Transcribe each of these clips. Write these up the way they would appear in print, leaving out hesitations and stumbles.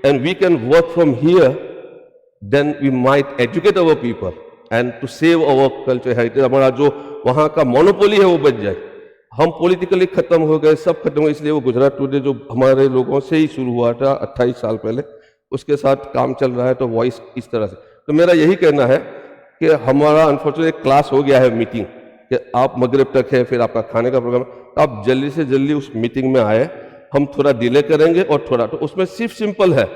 and we can work from here, then we might educate our people and to save our culture heritage. हमारा जो वहाँ का monopoly है वो बच जाए. हम पॉलिटिकली खत्म हो गए, सब खत्म हो, इसलिए वो गुजरात टुडे जो हमारे लोगों से ही शुरू हुआ था 28 साल पहले, उसके साथ काम चल रहा है. तो वॉइस इस तरह से, तो मेरा यही कहना है कि हमारा अनफॉर्चुनेट क्लास हो गया है मीटिंग कि आप मगरिब तक है, फिर आपका खाने का प्रोग्राम, तो आप जल्दी से जल्दी उस मीटिंग में आए. हम थोड़ा डिले करेंगे और थोड़ा, तो उसमें सिर्फ सिंपल है,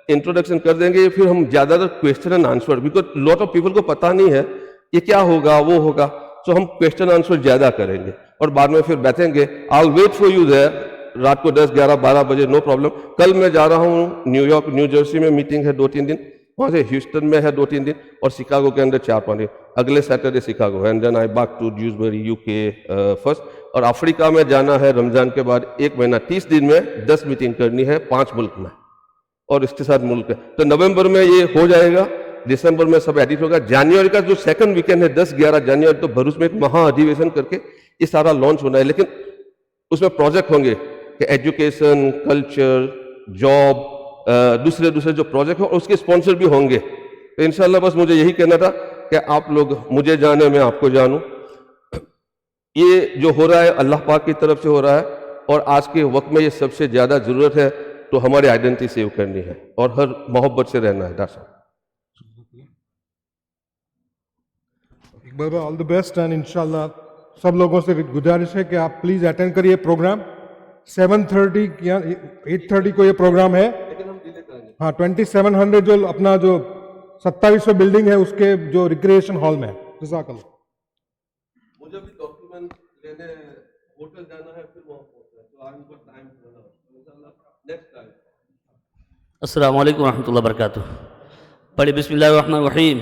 इंट्रोडक्शन कर देंगे, फिर हम ज़्यादातर question and answer, because lot of people को पता नहीं है ये क्या होगा वो होगा, तो हम क्वेश्चन आंसर ज़्यादा करेंगे और बाद में फिर बैठेंगे. I wait for you there रात को 10, 11, 12 बजे, नो प्रॉब्लम. कल मैं जा रहा हूँ न्यूयॉर्क, न्यू जर्सी में मीटिंग है 2-3 दिन, वहाँ से ह्यूस्टन में है 2-3 दिन, और शिकागो के अंदर 4-5 दिन. अगले Saturday Chicago, and then I back to Dewsbury UK first. और अफ्रीका में जाना है रमजान के बाद 1 महीना, 30 दिन में 10 मीटिंग करनी है 5 मुल्क में, और इसके साथ मुल्क है. तो नवंबर में ये हो जाएगा, दिसंबर में सब एडिट होगा. जनवरी का जो सेकंड वीकेंड है 10-11 जनवरी, तो भरूच में एक महा अधिवेशन करके ये सारा लॉन्च होना है. लेकिन उसमें प्रोजेक्ट होंगे कि एजुकेशन, कल्चर, जॉब, दूसरे दूसरे जो प्रोजेक्ट हो, उसके स्पॉन्सर भी होंगे. तो इंशाल्लाह बस मुझे यही कहना था कि आप लोग मुझे जाने, मैं आपको जानूं. ये जो हो रहा है अल्लाह पाक की तरफ से हो रहा है, और आज के वक्त में ये सबसे ज़्यादा ज़रूरत है. तो हमारी आइडेंटिटी सेव करनी है और हर मोहब्बत से रहना है. दासा इकबाल भाई, ऑल द बेस्ट, एंड इंशाल्लाह सब लोगों से गुजारिश है कि आप प्लीज अटेंड करिए प्रोग्राम. 7:30 या 8:30 को ये प्रोग्राम है. हाँ, 2700 जो अपना जो 2700 बिल्डिंग है उसके जो रिक्रिएशन हॉल में है. जज़ाकल्लाह. मुझे भी डॉक्यूमेंट लेने होटल जाना है, फिर वहाँ पहुँचना है, तो आज उनको टाइम होना है इंशाल्लाह नेक्स्ट टाइम. अस्सलामु अलैकुम रहमतुल्लाहि व बरकातुहू. पढ़े बिस्मिल्लाहिर रहमानिर रहीम.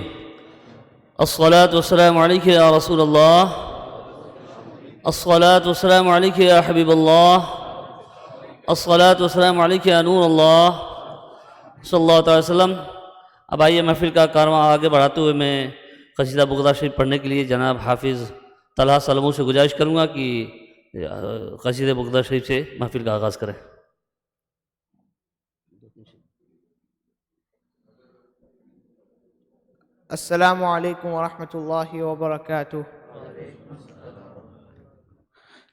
अस्सलातु वस्सलामु अलैका या रसूलल्लाह, अस्सलातु वस्सलामु अलैका या हबीबल्लाह, अस्सलातु वस्सलामु अलैका या नूरल्लाह सल्लल्लाहु अलैहि वसल्लम. अब आइए महफिल का कारवां आगे बढ़ाते हुए मैं कसीदा बुग़दा शरीफ पढ़ने के लिए जनाब हाफिज़ तलहा सलमू से गुजारिश करूँगा कि कसीदे बुग़दा शरीफ से महफिल का आगाज़ करें. अस्सलामु अलैकुम वरहमतुल्लाहि वबरकातुहू.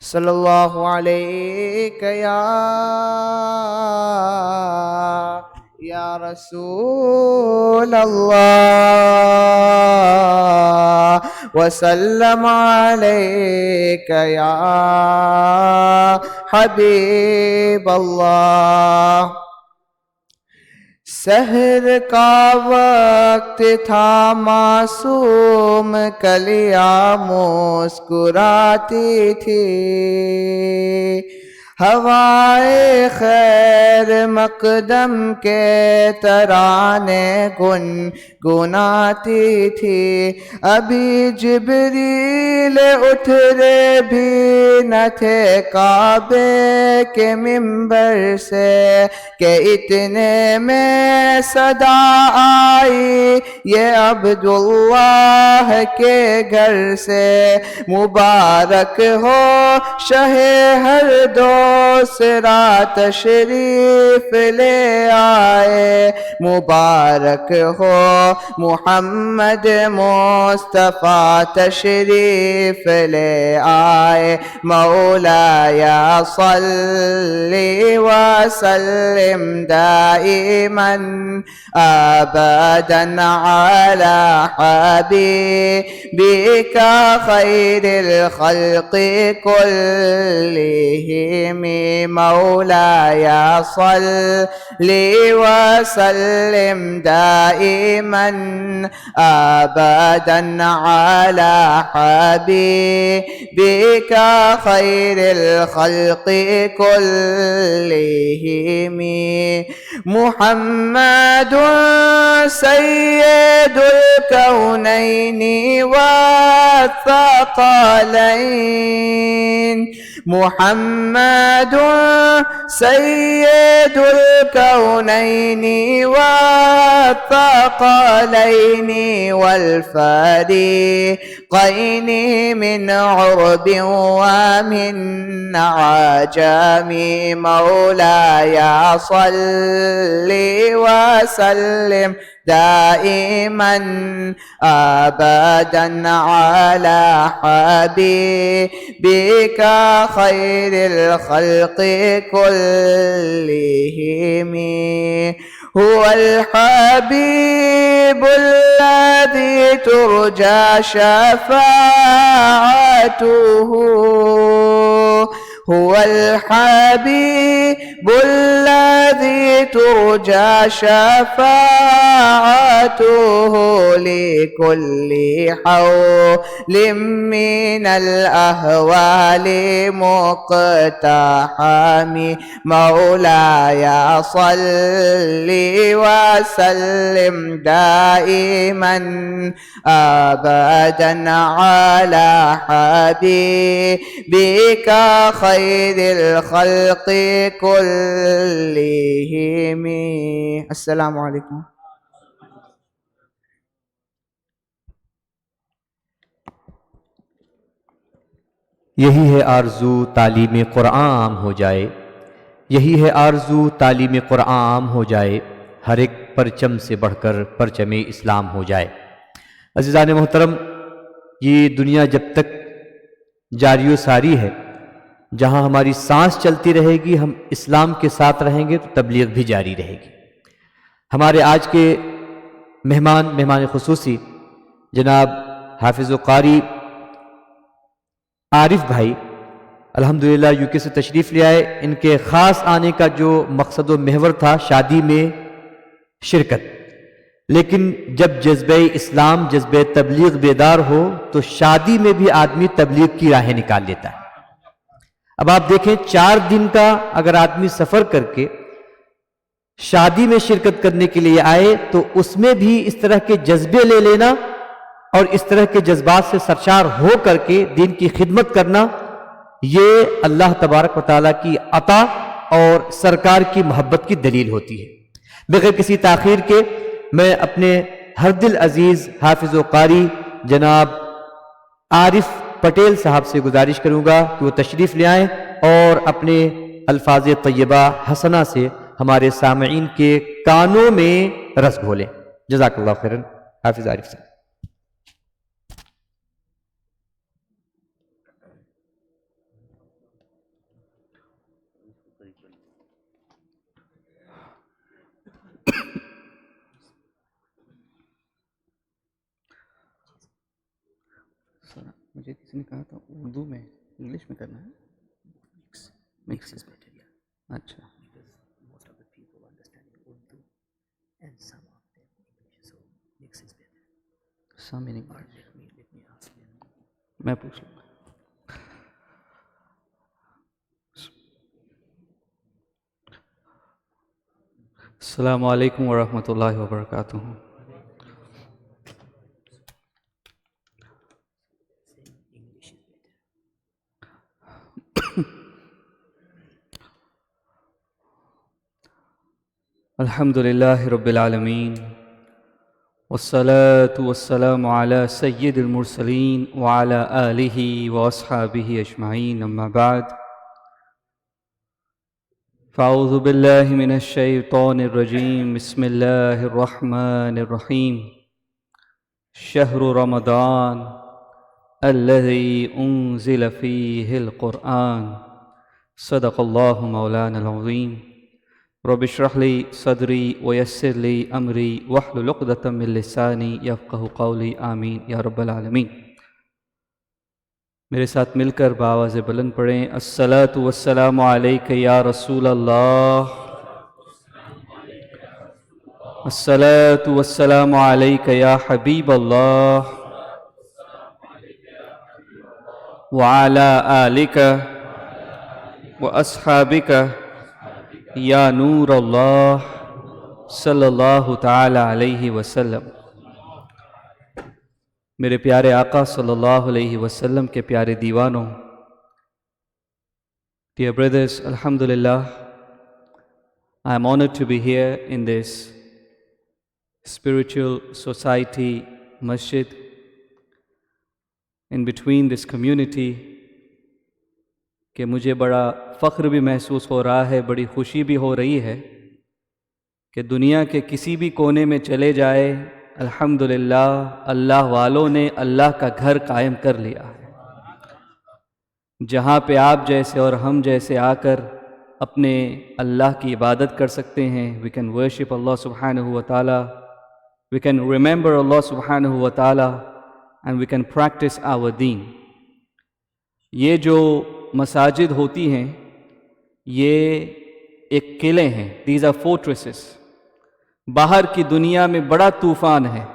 सल्लल्लाहु अलैका या रसूल अल्लाह वसल्लम अलैका या हबीब अल्लाह. सहर का वक्त था, मासूम कलियां मुस्कुराती थी, हवाए खैर मकदम के तराने गुनगुनाती थी. अभी जिब्रील उतरे भी न थे काबे के मिंबर से कि इतने में सदा आई ये अब्दुल्लाह के घर से. मुबारक हो शहे हर दूसरा तशरीफ ले आए, मुबारक हो मुहम्मद मुस्तफ़ा तशरीफ ले आए. मौलाया सल्ली व सल्लिम दाइमन अबदन अला हबीबिका खैरिल खल्क़ि कुल्लिहिम. मौलाया सल्ली व सल्लिम दाइमन अबदन अला हबीबिका खैरिल खल्क़ि कुल्लिहिम. मुहम्मदुन सय्यदुल कौनैनि व थक़लैन. मुहम्मद محمد سيد الكونين والثقلين والفريقين من عرب ومن عجم مولاي صل وسلم دائما أبدا على حبيبك خير الخلق كلهم. هو الحبيب الذي ترجى شفاعته، هو الحبيب الذي ترجى شفاعته لكل حول من الأهوال مقتحم. مولاي صل وسلم دائما أبدا على حبيبك خير الخلق كلهم. السلام عليكم. यही है आरज़ू तालीम क़ुरआन आम हो जाए, यही है आरज़ू तालीम क़ुरआन आम हो जाए, हर एक परचम से बढ़कर परचम इस्लाम हो जाए। अज़ीज़ान मोहतरम, ये दुनिया जब तक जारी सारी है, जहाँ हमारी सांस चलती रहेगी, हम इस्लाम के साथ रहेंगे तो तबलीग भी जारी रहेगी। हमारे आज के मेहमान खुसूसी जनाब हाफिज़ कारी आरिफ भाई अल्हम्दुलिल्लाह यूके से तशरीफ़ ले आए। इनके ख़ास आने का जो मकसद व महवर था शादी में शिरकत, लेकिन जब जज्बे इस्लाम जज्बे तबलीग बेदार हो तो शादी में भी आदमी तबलीग की राहें निकाल लेता है। अब आप देखें, 4 दिन का अगर आदमी सफ़र करके शादी में शिरकत करने के लिए आए तो उसमें भी इस तरह के जज्बे ले लेना और इस तरह के जज्बात से सरशार हो करके दीन की खिदमत करना, ये अल्लाह तबारक व तआला की अता और सरकार की मोहब्बत की दलील होती है। बगैर किसी ताखीर के मैं अपने हर दिल अजीज़ हाफिज़ कारी जनाब आरिफ पटेल साहब से गुजारिश करूँगा कि वो तशरीफ़ ले आएँ और अपने अल्फाज तय्यबा हसना से हमारे सामईन के कानों में रस घोलें। जज़ाकल्लाह खैरन। हाफिज़ आरिफ साहब। मुझे किसी ने कहा था उर्दू में इंग्लिश में करना है, मिक्स इज बेटर। अच्छा, सम इन इंग्लिश। मैं पूछ लूँगा। अस्सलामु अलैकुम वरहमतुल्लाहि वबरकातुहू। अल्हम्दुलिल्लाहि रब्बिल आलमीन वस्सलातु वस्सलामु अला सय्यिदिल मुरसलीन व अला आलिहि व अस्हाबिहि अजमाइन, अम्मा बाद। फ़अऊज़ु बिल्लाहि मिनश शैतानिर रजीम, बिस्मिल्लाहिर रहमानिर रहीम। शहरु रमज़ान अल्लज़ी उन्ज़िल फ़ीहिल क़ुरआन, सदक़ल्लाहु मौलानल अज़ीम। रब्बि इश्रह ली सदरी व यस्सिर ली अमरी वहलुल उक़दतम मिन लिसानी यफ़क़हू क़ौली, आमीन या रब्बल आलमीन। मेरे साथ मिलकर बावाज़ बुलंद पढ़ें, अस्सलातु वस्सलामु अलैका या रसूल अल्लाह, अस्सलातु वस्सलामु अलैका या हबीब अल्लाह, व अला आलिका व अस्हाबिका या नूर अल्लाह सल्लल्लाहु ताला अलैहि वसल्लम। मेरे प्यारे आका सल्लल्लाहु अलैहि वसल्लम के प्यारे दीवानों, Dear brothers, Alhamdulillah, I am honored to be here in this spiritual society masjid, in between this community, कि मुझे बड़ा फ़ख्र भी महसूस हो रहा है, बड़ी खुशी भी हो रही है कि दुनिया के किसी भी कोने में चले जाए, अल्हम्दुलिल्लाह अल्लाह वालों ने अल्लाह का घर कायम कर लिया है, जहाँ पे आप जैसे और हम जैसे आकर अपने अल्लाह की इबादत कर सकते हैं. वी कैन वर्शिप अल्लाह सुब्हानहू व तआला, वी कैन रिमेंबर अल्लाह सुब्हानहू व तआला and we can practice our दीन. ये जो मसाजिद होती हैं ये एक किले हैं, दीज आर फोर्ट्रेसेस. बाहर की दुनिया में बड़ा तूफ़ान है,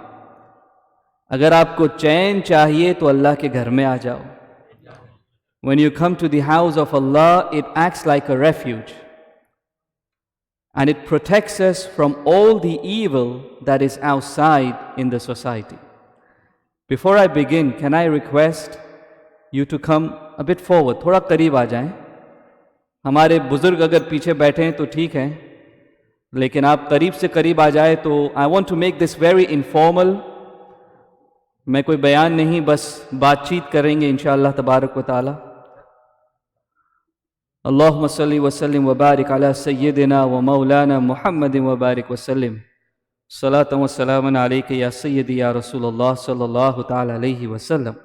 अगर आपको चैन चाहिए तो अल्लाह के घर में आ जाओ. When you come to the house of Allah, it acts like a refuge and it protects us from all the evil that is outside in the society. Before I begin, can I request you to come a bit forward, थोड़ा करीब आ जाएं. हमारे बुजुर्ग अगर पीछे बैठे हैं तो ठीक है, लेकिन आप करीब से करीब आ जाए तो I want to make this very informal. मैं कोई बयान नहीं, बस बातचीत करेंगे इंशाअल्लाह तबारक व तआला. अल्लाहुम्मा सल्ली व सल्लिम व बारिक अला सय्यिदिना व मौलाना मुहम्मदिन व बारिक व सल्लिम. सलातन व सलामन अलैका या सय्यदी या रसूलुल्लाह सल्लल्लाहु तआला अलैहि वसल्लम.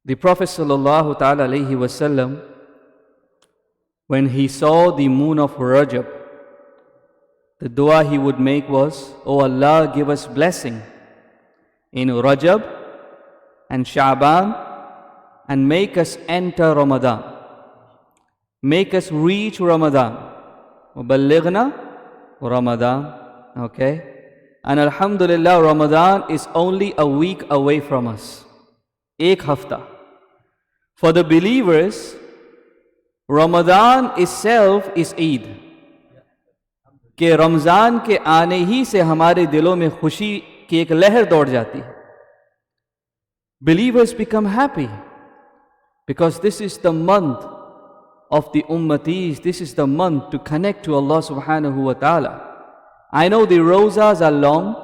The Prophet sallallahu ta'ala alayhi wasallam, when he saw the moon of Rajab, the dua he would make was, "O Allah, give us blessing in Rajab and Sha'ban and make us enter Ramadan. Make us reach Ramadan. وَبَلِّغْنَا Ramadan." Okay? And Alhamdulillah, Ramadan is only a week away from us. एक हफ्ता. For the believers, Ramadan itself is Eid. कि रमज़ान के आने ही से हमारे दिलों में खुशी की एक लहर दौड़ जाती है. Believers become happy because this is the month of the ummatis. This is the month to connect to Allah subhanahu wa ta'ala. I know the rosas are long.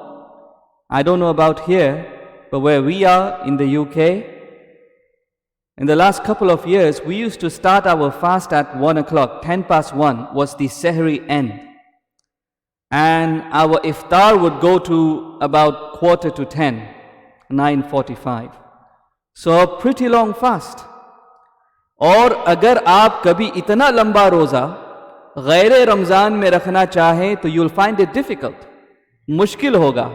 I don't know about here, but where we are in the UK, in the last couple of years, we used to start our fast at 1 o'clock. 10 past 1 was the Sehri end. And our iftar would go to about 9:45, 9:45. So a pretty long fast. और अगर आप कभी इतना लंबा रोज़ा गैर रमज़ान में रखना चाहें तो you'll find it difficult. मुश्किल होगा.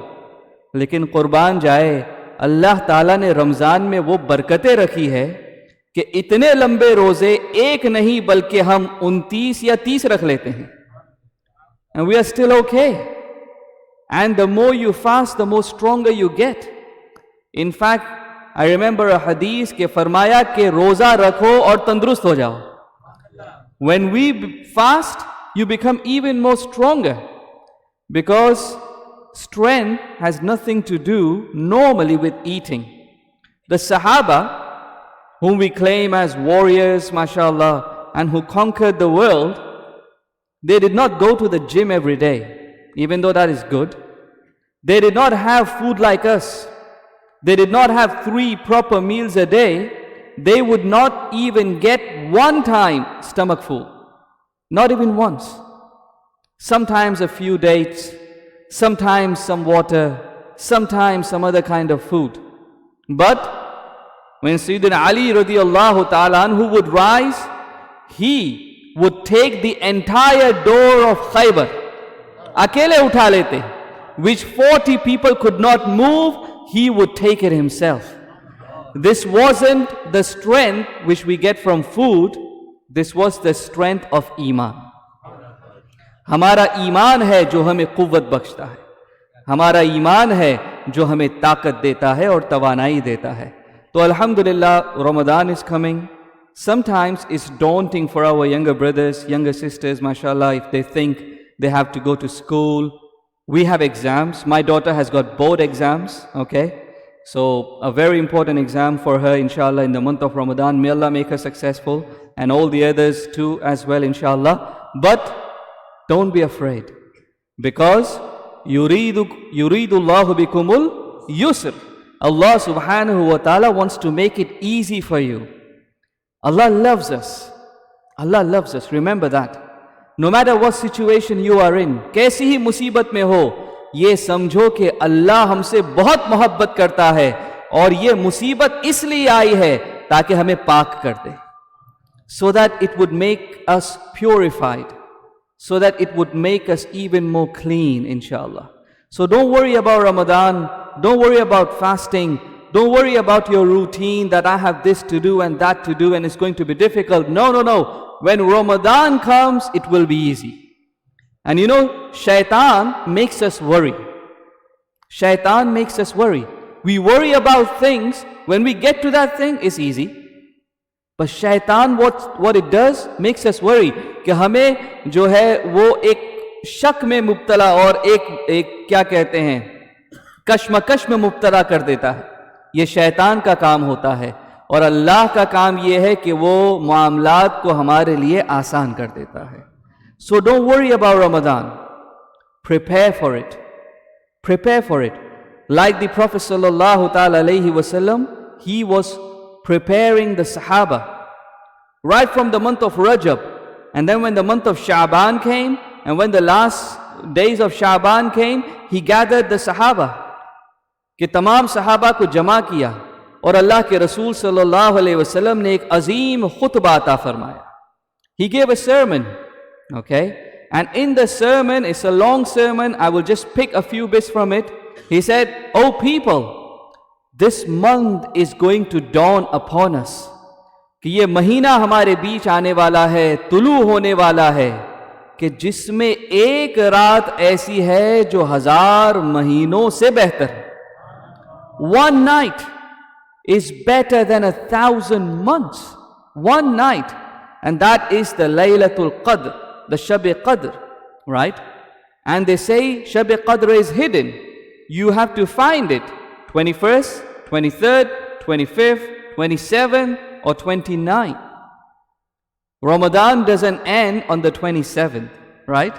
लेकिन कुर्बान जाए, अल्लाह ताला ने रमज़ान में वो बरकतें रखी है कि इतने लंबे रोज़े एक नहीं बल्कि हम 29 या 30 रख लेते हैं. And we are still okay. And the more you fast, the more stronger you get. In fact, I remember a hadith के फरमाया कि रोज़ा रखो और तंदुरुस्त हो जाओ. When we fast, you become even more stronger because strength has nothing to do normally with eating. The Sahaba, whom we claim as warriors, mashallah, and who conquered the world, they did not go to the gym every day, even though that is good. They did not have food like us. They did not have 3 proper meals a day. They would not even get one time stomach full. Not even once. Sometimes a few dates, sometimes some water, sometimes some other kind of food. But when Sayyidina Ali radiallahu ta'ala anhu would rise, he would take the entire door of Khaybar. Akele utha lete, which 40 people could not move, he would take it himself. This wasn't the strength which we get from food, this was the strength of Iman. हमारा ईमान है जो हमें कुव्वत बख्शता है. हमारा ईमान है जो हमें ताकत देता है और तवानाई देता है. तो अल्हम्दुलिल्लाह, Ramadan is coming. Sometimes it's daunting for our younger brothers, younger sisters, mashallah, if they think they have to go to school. We have exams. My daughter has got board exams, okay? So a very important exam for her, inshallah, in the month of Ramadan. May Allah make her successful, and all the others too as well, inshallah. But don't be afraid, because yuridu Allahu bikumul yusr. Allah subhanahu wa ta'ala wants to make it easy for you. Allah loves us. Allah loves us. Remember that. No matter what situation you are in, कैसी ही मुसीबत में हो, ये समझो कि अल्लाह हमसे बहुत मोहब्बत करता है, और ये मुसीबत इसलिए आई है ताकि हमें पाक कर दे, so that it would make us purified, so that it would make us even more clean, inshallah. So don't worry about Ramadan, don't worry about fasting, don't worry about your routine that I have this to do and that to do and it's going to be difficult. No, no, no. When Ramadan comes, it will be easy. And you know, shaitan makes us worry. Shaitan makes us worry. We worry about things. When we get to that thing, it's easy. But shaitan, what it does, makes us worry. कि हमें जो है वो एक शक में मुब्तला और एक क्या कहते हैं, कश्मकश में मुब्तला कर देता है. ये शैतान का काम होता है, और अल्लाह का काम ये है कि वो मामलात को हमारे लिए आसान कर देता है. So don't worry about Ramadan. Prepare for it. Prepare for it. Like the Prophet sallallahu ta'ala alayhi wasallam, he was preparing the Sahaba right from the month of Rajab, and then when the month of Sha'ban came, and when the last days of Sha'ban came, he gathered the Sahaba. कि तमाम सहाबा को जमा किया, और अल्लाह के रसूल सल्लल्लाहु अलैहि वसल्लम ने एक अजीम खुतबा अता फरमाया. He gave a sermon, okay? And in the sermon, it's a long sermon, I will just pick a few bits from it. He said, "Oh people, this month is going to dawn upon us." कि ये महीना हमारे बीच आने वाला है, तुलू होने वाला है, कि जिसमें एक रात ऐसी है जो 1000 महीनों से बेहतर है. One night is better than 1,000 months. One night. And that is the Laylatul Qadr, the Shab-e Qadr, right? And they say Shab-e Qadr is hidden. You have to find it. 21st, 23rd, 25th, 27th, or 29th. Ramadan doesn't end on the 27th, right?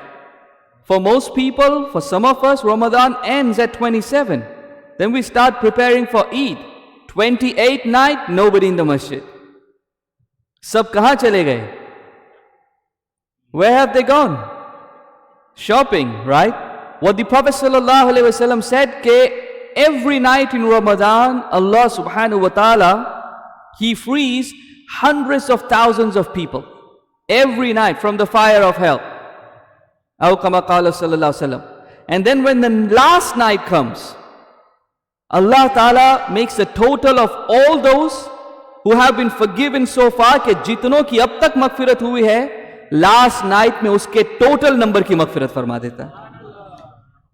For most people, for some of us, Ramadan ends at 27. Then we start preparing for Eid. 28th night, nobody in the masjid. Sab kahan chale gaye? Where have they gone? Shopping, right? What the Prophet ﷺ said, that every night in Ramadan, Allah subhanahu wa ta'ala, He frees hundreds of thousands of people. Every night from the fire of hell. Aw kama qala sallallahu alaihi wasallam. And then when the last night comes, Allah Ta'ala makes a total of all those who have been forgiven so far, कि जितनों की अब तक मगफिरत हुई है, last night में उसके total number की मगफिरत फरमा देता है.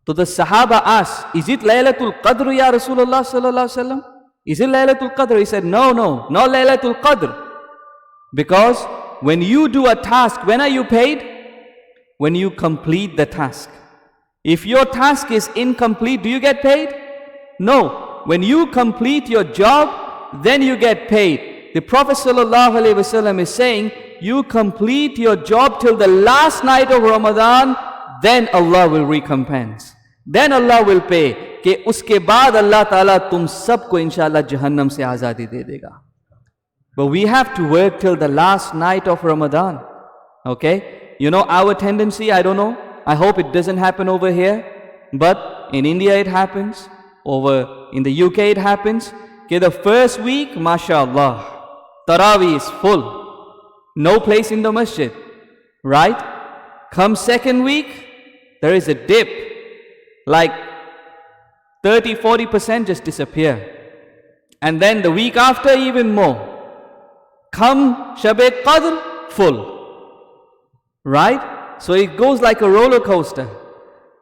तो the Sahaba asked, "Is it Laylatul Qadr, Ya Rasulullah sallallahu alaihi wasallam? Is it Laylatul Qadr?" He said, "No, no, not Laylatul Qadr. Because when you do a task, when are you paid? When you complete the task. If your task is incomplete, do you get paid? No. When you complete your job, then you get paid. The Prophet ﷺ is saying, you complete your job till the last night of Ramadan, then Allah will recompense. Then Allah will pay. कि उसके बाद अल्लाह ताला तुम सबको इंशाअल्लाह जहन्नम से आज़ादी दे देगा. But we have to work till the last night of Ramadan. Okay? You know our tendency, I don't know. I hope it doesn't happen over here. But in India it happens. Over in the UK it happens. Okay, the first week, mashallah, Taraweeh is full. No place in the masjid. Right? Come second week, there is a dip. Like 30-40% just disappear. And then the week after even more. Come Shab-e Qadr, full. Right? So it goes like a roller coaster.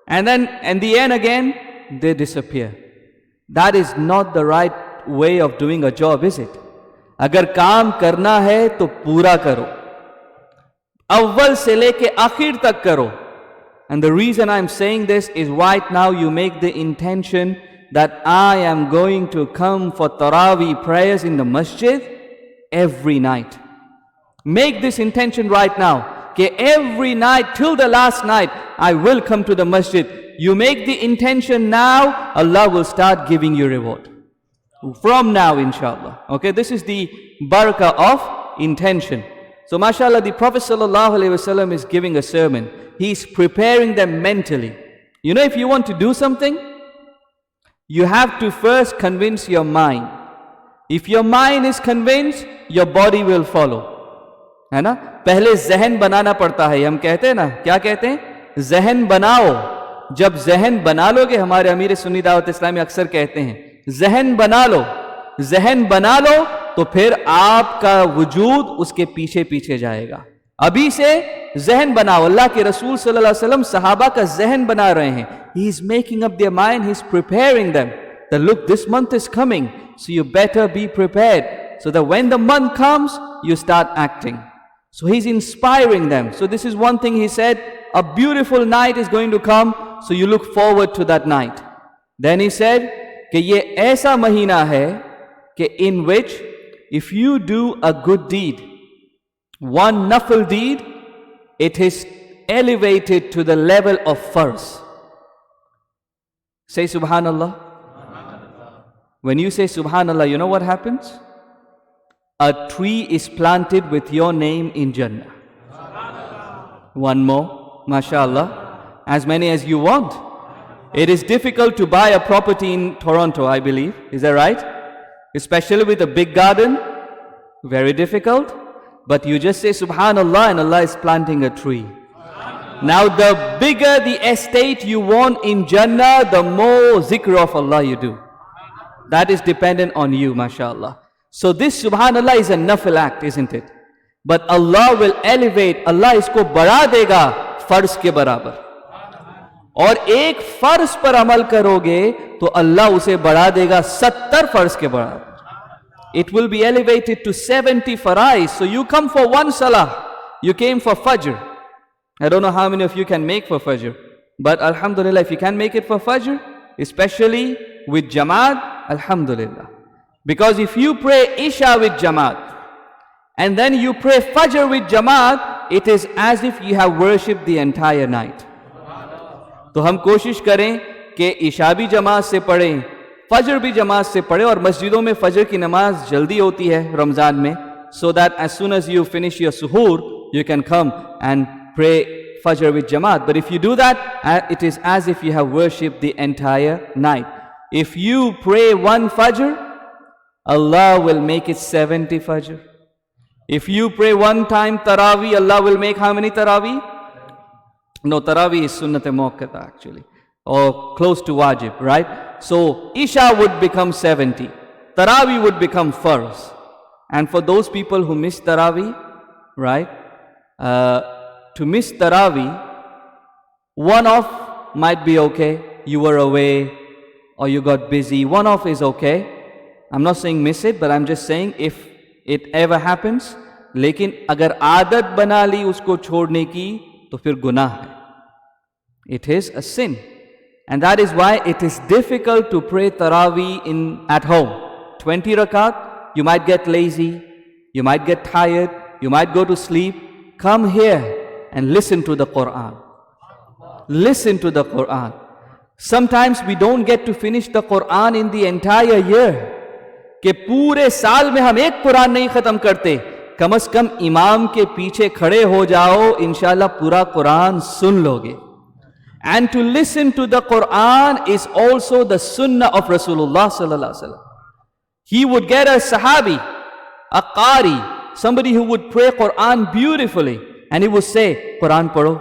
And then in the end again, they disappear. That is not the right way of doing a job, is it? अगर काम करना है तो पूरा करो. अव्वल से लेके आखिर तक करो. And the reason I'm saying this is right now you make the intention that I am going to come for Taraweeh prayers in the masjid every night. Make this intention right now. Okay, every night till the last night, I will come to the masjid. You make the intention now, Allah will start giving you reward. From now, inshallah. Okay, this is the barakah of intention. So, mashallah, the Prophet ﷺ is giving a sermon. He's preparing them mentally. You know, if you want to do something, you have to first convince your mind. If your mind is convinced, your body will follow. है ना? पहले जहन बनाना पड़ता है. हम कहते हैं ना, क्या कहते हैं? जहन बनाओ. जब जहन बना लोगे, हमारे अमीर सुन्नी दावत इस्लामी अक्सर कहते हैं, जहन बना लो. जहन बना लो तो फिर आपका वजूद उसके पीछे पीछे जाएगा. अभी से जहन बनाओ. अल्लाह के रसूल सल्लल्लाहु अलैहि वसल्लम सहाबा का जहन बना रहे हैं. He is making up their mind, he is preparing them. That look, this month is coming, so you better be prepared, so that when the month comes, you start acting. So he's inspiring them. So this is one thing he said, a beautiful night is going to come, so you look forward to that night. Then he said, कि ये ऐसा महीना है कि in which if you do a good deed, one nafil deed, it is elevated to the level of farz. Say subhanallah. When you say subhanallah, you know what happens? A tree is planted with your name in Jannah. One more, mashallah, as many as you want. It is difficult to buy a property in Toronto, I believe. Is that right? Especially with a big garden. Very difficult. But you just say subhanallah and Allah is planting a tree. Now the bigger the estate you want in Jannah, the more zikr of Allah you do. That is dependent on you, mashallah. So this subhanallah is a nafil act, isn't it? But Allah will elevate, Allah isko बढ़ा देगा फर्ज के बराबर. और एक फर्ज पर अमल करोगे तो अल्लाह उसे बढ़ा देगा 70 फर्ज के बराबर. It will be elevated to 70 farais. So you come for one salah, you came for fajr. I don't know how many of you can make for fajr, but alhamdulillah, if you can make it for fajr, especially with jamaat, alhamdulillah. Because if you pray Isha with jamaat, and then you pray fajr with jamaat, it is as if you have worshipped the entire night. तो हम कोशिश करें कि इशा भी जमात से पढ़ें, फजर भी जमात से पढ़ें, और मस्जिदों में फजर की नमाज जल्दी होती है रमज़ान में, so that as soon as you finish your suhoor, you can come and pray fajr with jamaat. But if you do that, it is as if you have worshipped the entire night. If you pray one fajr, Allah will make it 70 fajr. If you pray one time Taraweeh, Allah will make how many Taraweeh? No, Taraweeh is Sunnat Muakkada actually, or close to Wajib, right? So Isha would become 70, Taraweeh would become Farz. And for those people who miss Taraweeh, right? To miss Taraweeh, one off might be okay. You were away or you got busy. One off is okay. I'm not saying miss it, but I'm just saying if it ever happens. लेकिन अगर आदत बना ली उसको छोड़ने की तो फिर गुनाह है. It is a sin. And that is why it is difficult to pray Taraweeh at home. 20 rakat, you might get lazy, you might get tired, you might go to sleep. Come here and listen to the Quran. Listen to the Quran. Sometimes we don't get to finish the Quran in the entire year. कि पूरे साल में हम एक कुरान नहीं खत्म करते, कम से कम इमाम के पीछे खड़े हो जाओ, इंशाल्लाह पूरा कुरान सुन लोगे. And to listen to the Quran is also the sunnah of Rasulullah sallallahu alaihi wasallam. He would get a sahabi, a qari, somebody who would pray Quran beautifully, and he would say, Quran padho.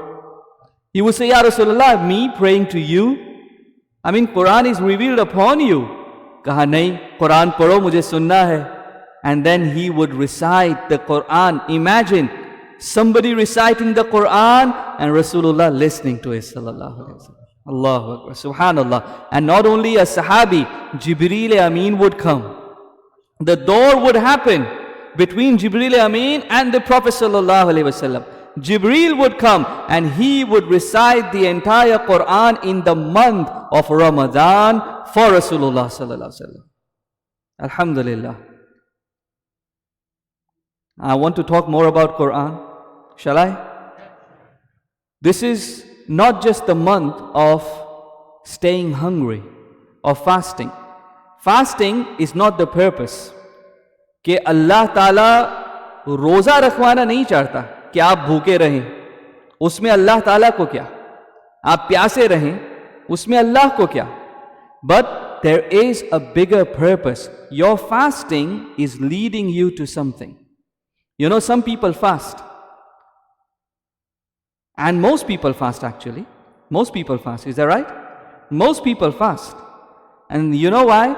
He would say, Ya Rasulullah, me praying to you? I mean, Quran is revealed upon you. कहा नहीं, कुरान पढ़ो, मुझे सुनना है. And then he would recite the Quran. Imagine somebody reciting the Quran and Rasulullah listening to it, sallallahu alaihi wasallam. Allahu Akbar, subhanallah. And not only a sahabi, Jibreel Amin would come. The door would happen between Jibreel Amin and the Prophet sallallahu alaihi wasallam. Jibreel would come and he would recite the entire Quran in the month of Ramadan for Rasulullah sallallahu alaihi wasallam. Alhamdulillah. I want to talk more about Quran. Shall I? This is not just the month of staying hungry or fasting. Fasting is not the purpose. कि अल्लाह ताला रोजा रखवाना नहीं चाहता कि आप भूखे रहें, उसमें अल्लाह ताला को क्या, आप प्यासे रहें, उसमें अल्लाह को क्या. But there is a bigger purpose. Your fasting is leading you to something. You know, some people fast. And most people fast actually. Most people fast. Is that right? Most people fast. And you know why?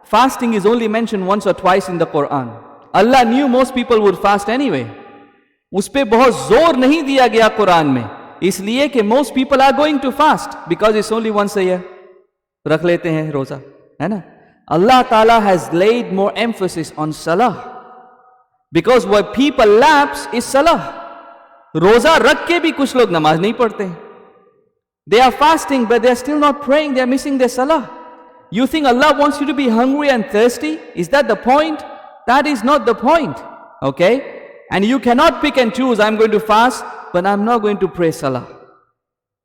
Fasting is only mentioned once or twice in the Quran. Allah knew most people would fast anyway. उस पे बहुत जोर नहीं दिया गया कुरान में, इसलिए कि most people are going to fast because it's only once a year. रख लेते हैं रोजा, है ना? Allah Ta'ala has laid more emphasis on salah because what people lapse is salah. रोजा रख के भी कुछ लोग नमाज नहीं पढ़ते हैं. They are fasting but they are still not praying. They are missing their salah. You think Allah wants you to be hungry and thirsty? Is that the point? That is not the point. Okay? And you cannot pick and choose, I'm going to fast, but I'm not going to pray salah.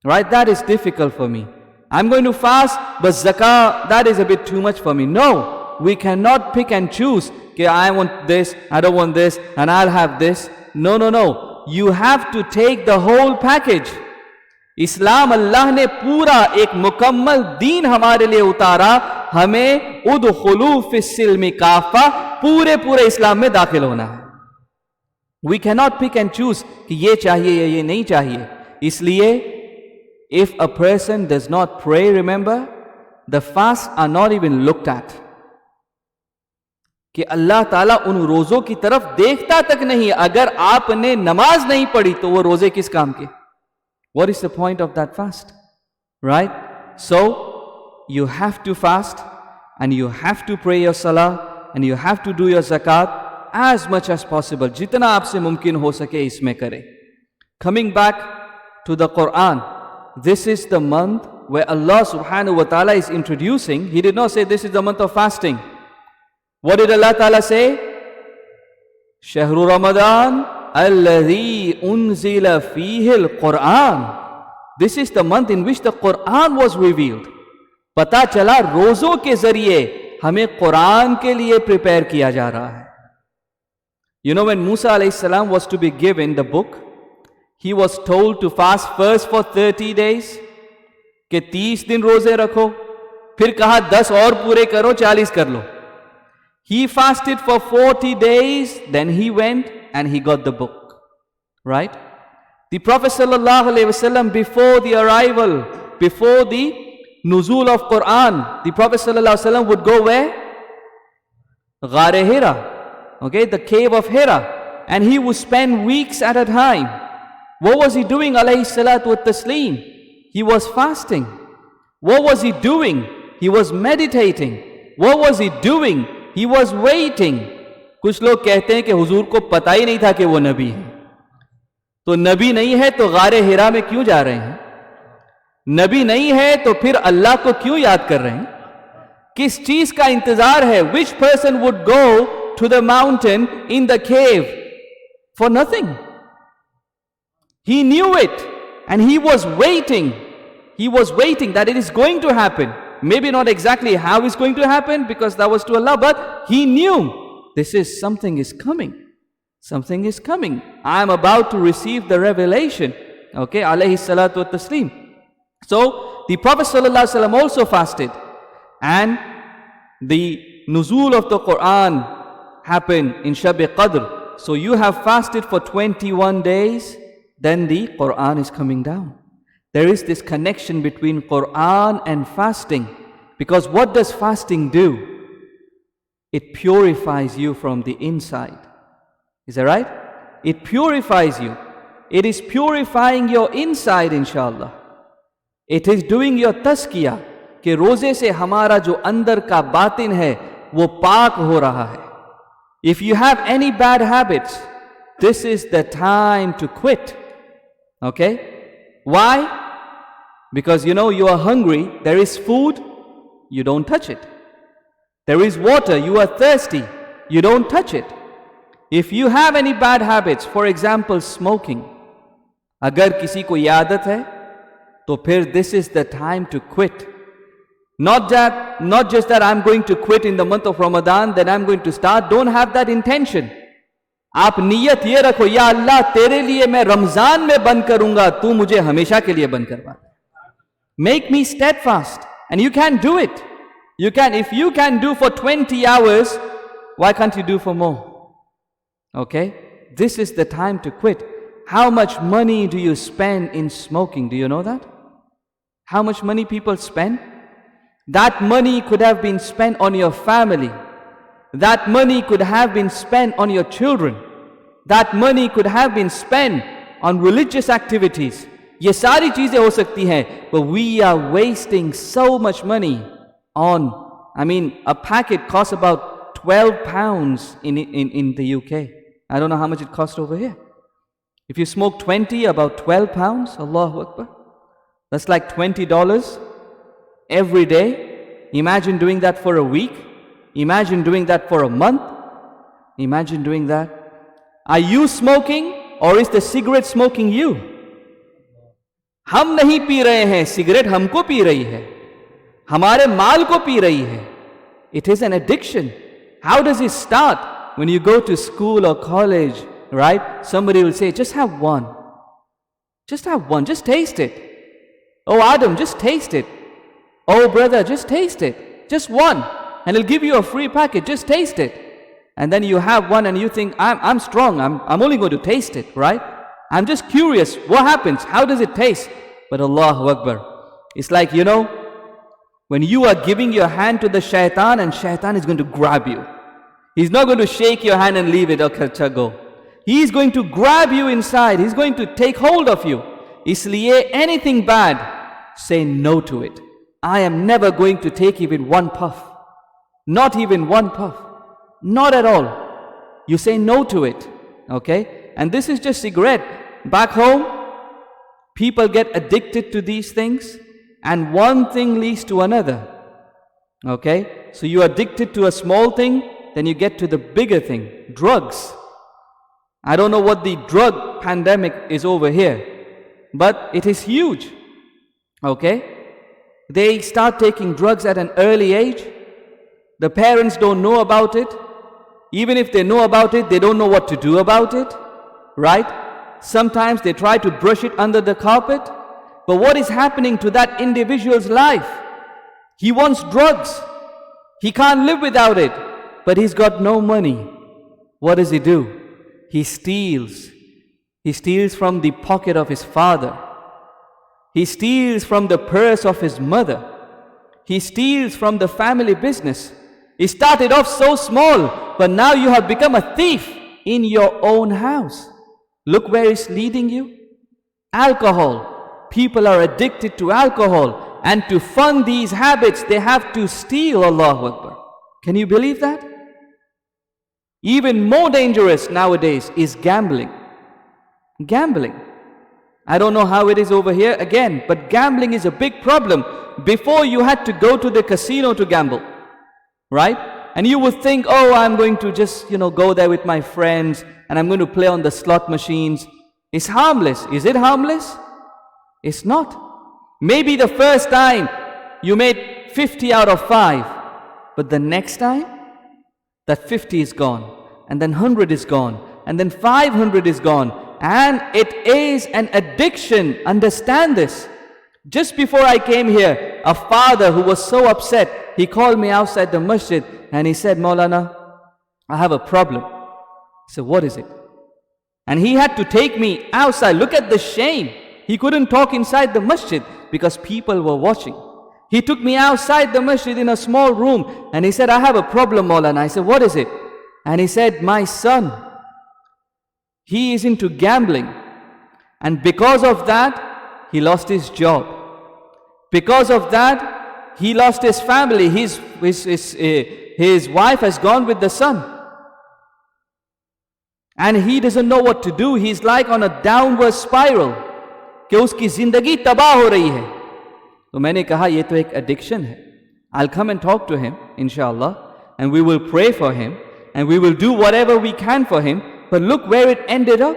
Right? That is difficult for me. I'm going to fast, but zakah, that is a bit too much for me. No, we cannot pick and choose. Okay, I want this, I don't want this, and I'll have this. No, no, no. You have to take the whole package. इस्लाम अल्लाह ने पूरा एक मुकम्मल दीन हमारे लिए उतारा. हमें उदखुलू फिस्सिल्मि काफा, पूरे इस्लाम में दाखिल होना है. We cannot pick and choose कि ये चाहिए या ये नहीं चाहिए. इसलिए if a person does not pray, remember, the fasts are not even looked at. कि अल्लाह ताला उन रोजों की तरफ देखता तक नहीं. अगर आपने नमाज नहीं पढ़ी तो वो रोजे किस काम के? What is the point of that fast? Right? So, you have to fast and you have to pray your salah and you have to do your zakat as much as possible. जितना आपसे मुमकिन हो सके इसमें करें. Coming back to the Quran, this is the month where Allah subhanahu wa ta'ala is introducing. He did not say this is the month of fasting. What did Allah ta'ala say? Shahru Ramadan alladhi unzila fihi al-Quran. This is the month in which the Quran was revealed. पता चला रोजों के जरिए हमें कुरान के लिए prepare किया जा रहा है. You know, when Musa alayhi salam was to be given the book, he was told to fast first for 30 days. कि 30 दिन रोजे रखो, फिर कहा 10 और पूरे करो, 40 कर लो. He fasted for 40 days, then he went and he got the book. Right? The Prophet sallallahu alaihi wasallam, before the arrival, before the nuzul of Quran, the Prophet sallallahu alaihi wasallam would go where? Ghar-e Hira. Okay, the cave of Hira. And he would spend weeks at a time. What was he doing, alayhi salatu wa taslim? He was fasting. What was he doing? He was meditating. What was he doing? He was waiting. कुछ लोग कहते हैं कि हुजूर को पता ही नहीं था कि वो नबी है. तो नबी नहीं है तो गारे हिरा में क्यों जा रहे हैं? नबी नहीं है तो फिर अल्लाह को क्यों याद कर रहे हैं? किस चीज का इंतजार है? Which person would go to the mountain in the cave for nothing? He knew it and he was waiting. He was waiting that it is going to happen. Maybe not exactly how it's going to happen because that was to Allah, but he knew this is something is coming. Something is coming. I am about to receive the revelation. Okay, alayhi salatu wa taslim. So, the Prophet sallallahu alaihi wasallam also fasted. And the nuzul of the Quran happened in Shab-e Qadr. So, you have fasted for 21 days, then the Quran is coming down. There is this connection between Quran and fasting. Because what does fasting do? It purifies you from the inside. Is that right? It purifies you. It is purifying your inside, inshallah. It is doing your tazkiyah. कि रोजे से हमारा जो अंदर का बातिन है वो पाक हो रहा है. If you have any bad habits, this is the time to quit. Okay? Why? Because you know you are hungry, there is food, you don't touch it. There is water, you are thirsty, you don't touch it. If you have any bad habits, for example smoking, अगर किसी को ये आदत है तो फिर this is the time to quit. Not just that I'm going to quit in the month of Ramadan, then I'm going to start. Don't have that intention. आप नियत ये रखो, या अल्लाह तेरे लिए मैं रमजान में बंद करूंगा, तू मुझे हमेशा के लिए बंद करवा. Make me steadfast. And you can do it. You can, if you can do for 20 hours, why can't you do for more? Okay? This is the time to quit. How much money do you spend in smoking? Do you know that? How much money people spend? That money could have been spent on your family. That money could have been spent on your children. That money could have been spent on religious activities. ये सारी चीजें हो सकती हैं, but we are wasting so much money on, I mean, a packet costs about 12 pounds in the UK. I don't know how much it costs over here. If you smoke 20, about 12 pounds, Allahu Akbar. That's like $20 every day. Imagine doing that for a week. Imagine doing that for a month. Imagine doing that. Are you smoking or is the cigarette smoking you? हम नहीं P रहे हैं, cigarette हमको P रही है, हमारे माल को P रही है. It is an addiction. How does it start? When you go to school or college, right? Somebody will say, just have one. Just have one. Just taste it. Oh, Adam, just taste it. Oh, brother, just taste it. Just one. And he'll give you a free packet. Just taste it. And then you have one and you think, I'm strong. I'm only going to taste it, right? I'm just curious. What happens? How does it taste? But Allahu Akbar. It's like, you know, when you are giving your hand to the shaitan and shaitan is going to grab you. He's not going to shake your hand and leave it. Okay, go. He is going to grab you inside. He's going to take hold of you. Isliye anything bad, say no to it. I am never going to take even one puff. Not even one puff. Not at all. You say no to it. Okay? And this is just cigarette. Back home, people get addicted to these things and one thing leads to another. Okay? So you are addicted to a small thing, then you get to the bigger thing. Drugs. I don't know what the drug pandemic is over here, but it is huge. Okay? They start taking drugs at an early age. The parents don't know about it. Even if they know about it, they don't know what to do about it. Right? Sometimes they try to brush it under the carpet. But what is happening to that individual's life? He wants drugs. He can't live without it. But he's got no money. What does he do? He steals. He steals from the pocket of his father. He steals from the purse of his mother. He steals from the family business. He started off so small, but now you have become a thief in your own house. Look where it's leading you. Alcohol. People are addicted to alcohol, and to fund these habits, they have to steal. Allahu Akbar. Can you believe that? Even more dangerous nowadays is gambling. Gambling. I don't know how it is over here again, but gambling is a big problem. Before you had to go to the casino to gamble, right? And you would think, oh, I'm going to just, go there with my friends and I'm going to play on the slot machines. It's harmless. Is it harmless? It's not. Maybe the first time you made 50 out of 5, but the next time, that 50 is gone, and then 100 is gone, and then 500 is gone, and it is an addiction. Understand this. Just before I came here, a father who was so upset, he called me outside the masjid and he said, Maulana, I have a problem. I said, what is it? And he had to take me outside. Look at the shame. He couldn't talk inside the masjid because people were watching. He took me outside the masjid in a small room and he said, I have a problem, Maulana. I said, what is it? And he said, my son, he is into gambling. And because of that, he lost his job. Because of that, he lost his family. His wife has gone with the son. And he doesn't know what to do. He's like on a downward spiral. कि उसकी जिंदगी तबाह हो रही है. तो मैंने कहा ये तो एक एडिक्शन है. I'll come and talk to him, inshallah, and we will pray for him, and we will do whatever we can for him. But look where it ended up.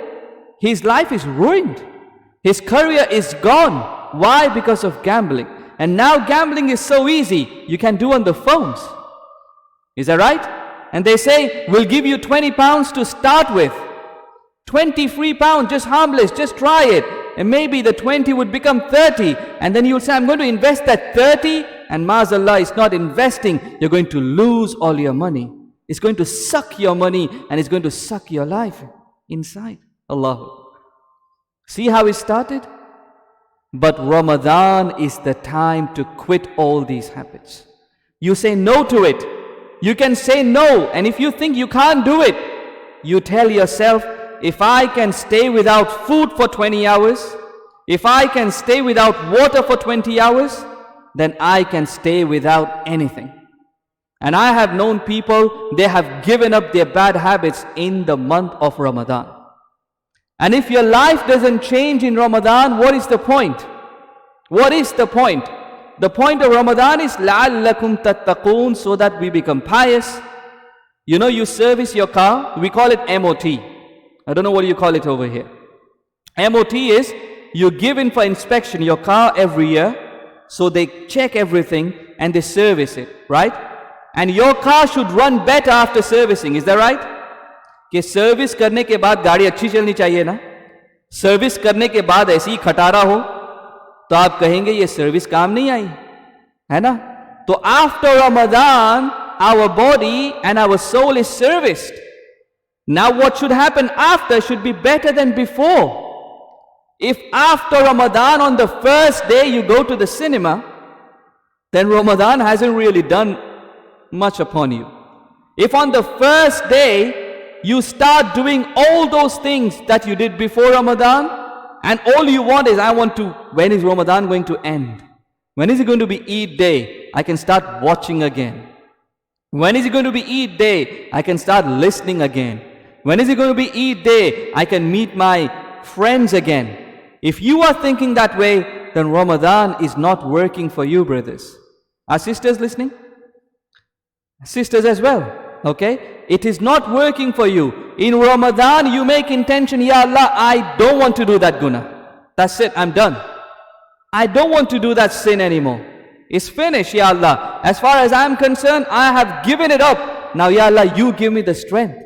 His life is ruined. His career is gone. Why? Because of gambling. And now gambling is so easy. You can do on the phones. Is that right? And they say, we'll give you 20 pounds to start with. 20 free pounds, just harmless, just try it. And maybe the 20 would become 30. And then you'll say, I'm going to invest that 30. And maazallah, it's not investing. You're going to lose all your money. It's going to suck your money and it's going to suck your life inside. Allah. See how it started? But Ramadan is the time to quit all these habits. You say no to it. You can say no. And if you think you can't do it, you tell yourself, if I can stay without food for 20 hours, if I can stay without water for 20 hours, then I can stay without anything. And I have known people, they have given up their bad habits in the month of Ramadan. And if your life doesn't change in Ramadan, what is the point? What is the point? The point of Ramadan is لَعَلَّكُمْ تَتَّقُونَ, so that we become pious. You know, you service your car, we call it MOT. I don't know what you call it over here. MOT is, you give in for inspection your car every year, so they check everything and they service it, right? And your car should run better after servicing, is that right? कि service करने के बाद गाड़ी अच्छी चलनी चाहिए ना. Service करने के बाद ऐसी ही खटारा हो तो आप कहेंगे ये सर्विस काम नहीं आई, है ना? तो after Ramzan our body and our soul is serviced. Now what should happen after should be better than before. If after Ramadan on the first day you go to the cinema, then Ramadan hasn't really done much upon you. If on the first day you start doing all those things that you did before Ramadan, and all you want is, when is Ramadan going to end? When is it going to be Eid day? I can start watching again. When is it going to be Eid day? I can start listening again. When is it going to be Eid day? I can meet my friends again. If you are thinking that way, then Ramadan is not working for you, brothers. Are sisters listening? Sisters as well, okay? It is not working for you. In Ramadan, you make intention, Ya Allah, I don't want to do that guna. That's it, I'm done. I don't want to do that sin anymore. It's finished, Ya Allah. As far as I'm concerned, I have given it up. Now, Ya Allah, you give me the strength.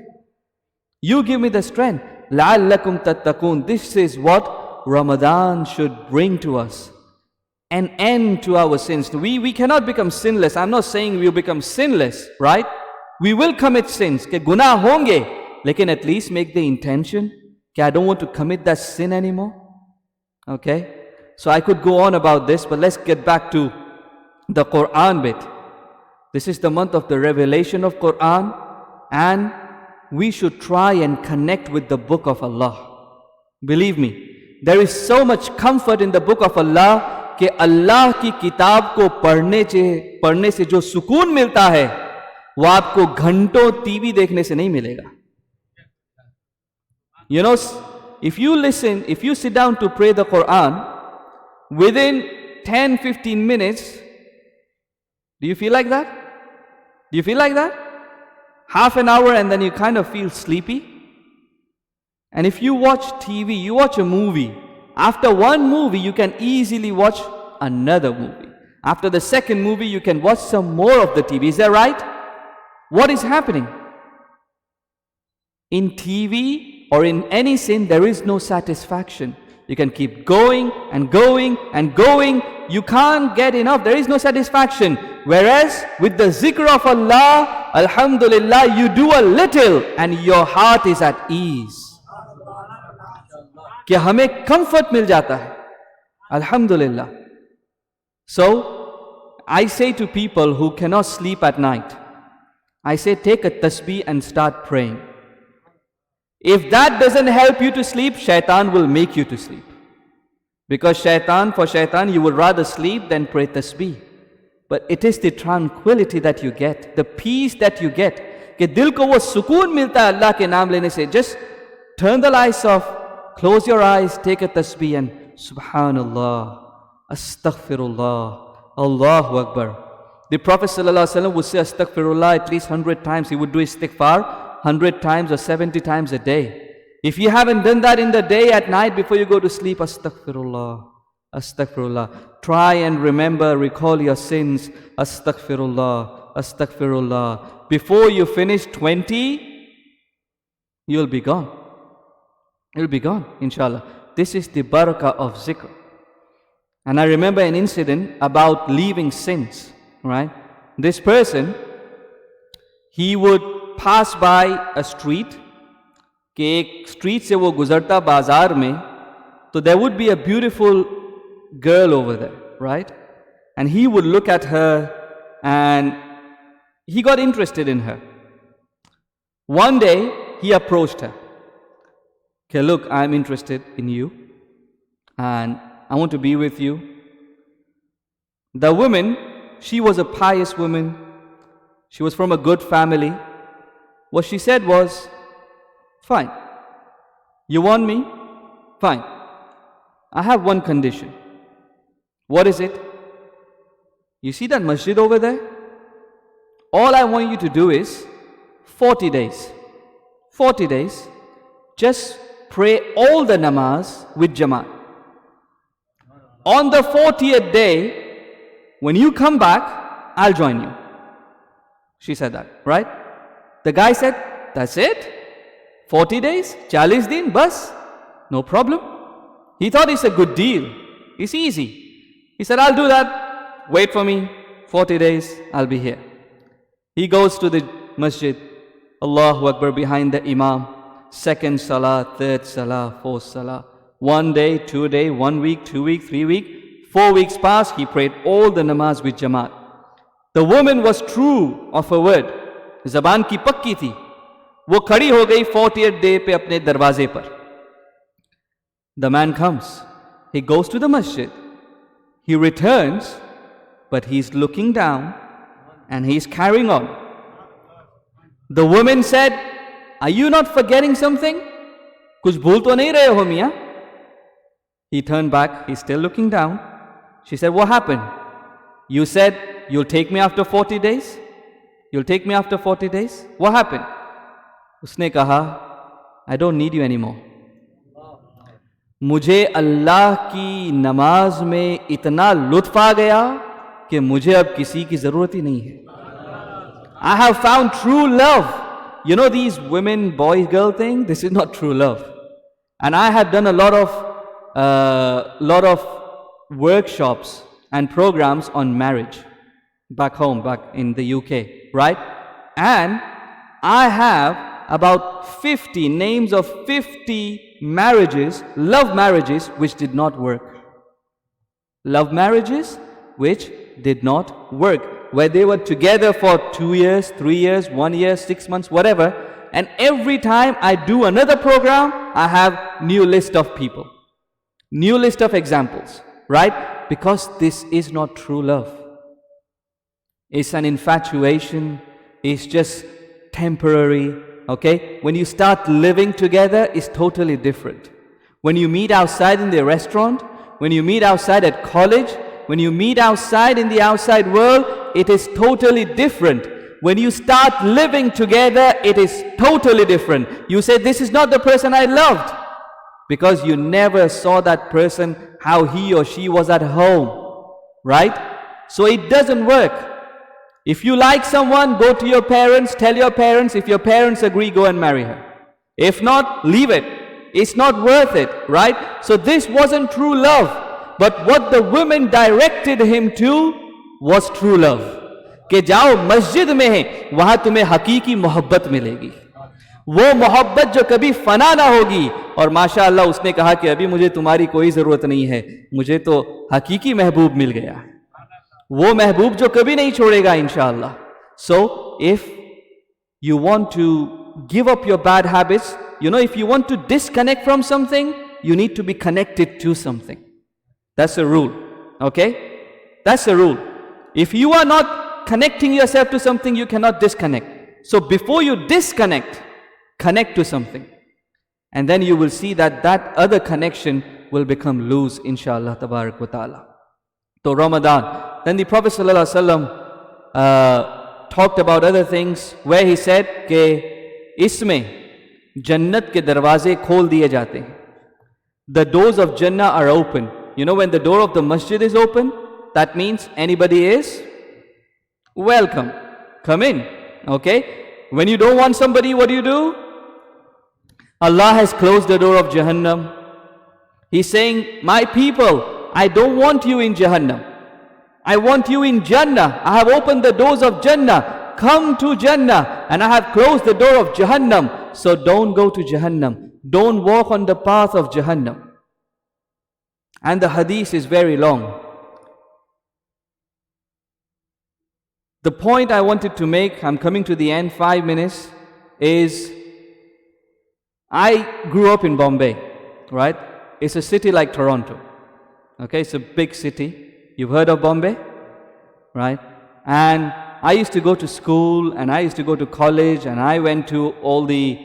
You give me the strength. لَعَلَّكُمْ تَتَّقُونَ. This is what Ramadan should bring to us. An end to our sins. We cannot become sinless. I'm not saying we'll become sinless, right? We will commit sins. Ke guna honge. Lekin at least make the intention. Ke I don't want to commit that sin anymore. Okay? So I could go on about this, but let's get back to the Quran bit. This is the month of the revelation of Quran, and we should try and connect with the book of Allah. Believe me, there is so much comfort in the book of Allah कि अल्लाह की किताब को पढ़ने से जो सुकून मिलता है वो आपको घंटों टीवी देखने से नहीं मिलेगा. You know, if you sit down to pray the Quran, within 10-15 minutes, do you feel like that? Do you feel like that? Half an hour and then you kind of feel sleepy. And if you watch TV, you watch a movie, after one movie, you can easily watch another movie. After the second movie, you can watch some more of the TV. Is that right? What is happening? In TV or in any sin, there is no satisfaction. You can keep going and going and going. You can't get enough. There is no satisfaction. Whereas with the zikr of Allah, alhamdulillah, you do a little and your heart is at ease. कि हमें comfort मिल जाता है. Alhamdulillah. So, I say to people who cannot sleep at night, I say take a tasbih and start praying. If that doesn't help you to sleep, shaitan will make you to sleep. Because for shaitan, you would rather sleep than pray tasbih. But it is the tranquility that you get, the peace that you get. कि दिल को वो सुकून मिलता है अल्लाह के नाम लेने से. Just turn the lights off. Close your eyes, take a tasbih and Subhanallah, Astaghfirullah, Allahu Akbar. The Prophet ﷺ would say astaghfirullah at least 100 times. He would do istighfar 100 times or 70 times a day. If you haven't done that in the day, at night before you go to sleep, astaghfirullah, astaghfirullah. Try and remember, recall your sins. Astaghfirullah, astaghfirullah. Before you finish 20, you'll be gone. You'll be gone, inshallah. This is the barakah of zikr. And I remember an incident about leaving sins, right? This person, he would pass by a street, कि एक street से वो गुजरता बाजार में, तो there would be a beautiful girl over there, right? And he would look at her and he got interested in her. One day he approached her. Okay, look, I'm interested in you and I want to be with you. The woman, she was a pious woman. She was from a good family. What she said was, fine. You want me? Fine. I have one condition. What is it? You see that masjid over there? All I want you to do is 40 days. 40 days. Just pray all the namaz with Jamaat. On the 40th day, when you come back, I'll join you. She said that, right? The guy said, that's it? 40 days, 40 din, bas, no problem. He thought it's a good deal. It's easy. He said, I'll do that. Wait for me. 40 days, I'll be here. He goes to the masjid. Allahu Akbar behind the imam. Second salah, third salah, fourth salah. 1 day, 2 day, 1 week, 2 week, 3 week. 4 weeks passed. He prayed all the namaz with Jamaat. The woman was true of her word. Zaban ki pakki thi. वो खड़ी हो गई 40th day पे अपने दरवाजे पर. The man comes. He goes to the masjid. He returns, but he's looking down and he's carrying on. The woman said, are you not forgetting something? कुछ भूल तो नहीं रहे हो मियाँ? He turned back. He's still looking down. She said, what happened? You said you'll take me after 40 days? You'll take me after 40 days? What happened? उसने कहा, I don't need you anymore. मुझे अल्लाह की नमाज में इतना लुत्फ आ गया कि मुझे अब किसी की जरूरत ही नहीं है. I have found true love. You know these women, boy, girl thing? This is not true love. And I have done a lot of workshops and programs on marriage back home, back in the UK, right? And I have about 50 names of 50 marriages, love marriages, which did not work. Love marriages which did not work, where they were together for 2 years, 3 years, 1 year, 6 months, whatever. And every time I do another program, I have new list of people, new list of examples, right? Because this is not true love. It's an infatuation. It's just temporary. Okay? When you start living together, it's totally different. When you meet outside in the restaurant, when you meet outside at college, when you meet outside in the outside world, it is totally different. When you start living together, it is totally different. You say, this is not the person I loved, because you never saw that person, how he or she was at home, right? So it doesn't work. If you like someone, go to your parents, tell your parents. If your parents agree, go and marry her. If not, leave it. It's not worth it, right? So this wasn't true love. But what the women directed him to was true love. कि जाओ मस्जिद में है, वहां तुम्हें हकीकी मोहब्बत मिलेगी. वो मोहब्बत जो कभी फना ना होगी. और माशाअल्लाह उसने कहा कि अभी मुझे तुम्हारी कोई जरूरत नहीं है, मुझे तो हकीकी महबूब मिल गया. वो महबूब जो कभी नहीं छोड़ेगा इंशाअल्लाह. So if you want to give up your bad habits, you know, if you want to disconnect from something, you need to be connected to something. That's a rule. Okay? That's a rule. If you are not connecting yourself to something, you cannot disconnect. So before you disconnect, connect to something. And then you will see that that other connection will become loose, inshallah, tabarak wa ta'ala. So Ramadan. Then the Prophet ﷺ talked about other things where he said कि इसमें जन्नत के दरवाजे खोल दिए जाते हैं. The doors of Jannah are open. You know, when the door of the masjid is open, that means anybody is welcome. Come in. Okay? When you don't want somebody, what do? Allah has closed the door of Jahannam. He's saying, my people, I don't want you in Jahannam. I want you in Jannah. I have opened the doors of Jannah. Come to Jannah. And I have closed the door of Jahannam. So don't go to Jahannam. Don't walk on the path of Jahannam. And the hadith is very long. The point I wanted to make, I'm coming to the end, 5 minutes, is I grew up in Bombay, right? It's a city like Toronto. Okay, it's a big city. You've heard of Bombay, right? And I used to go to school, and I used to go to college, and I went to all the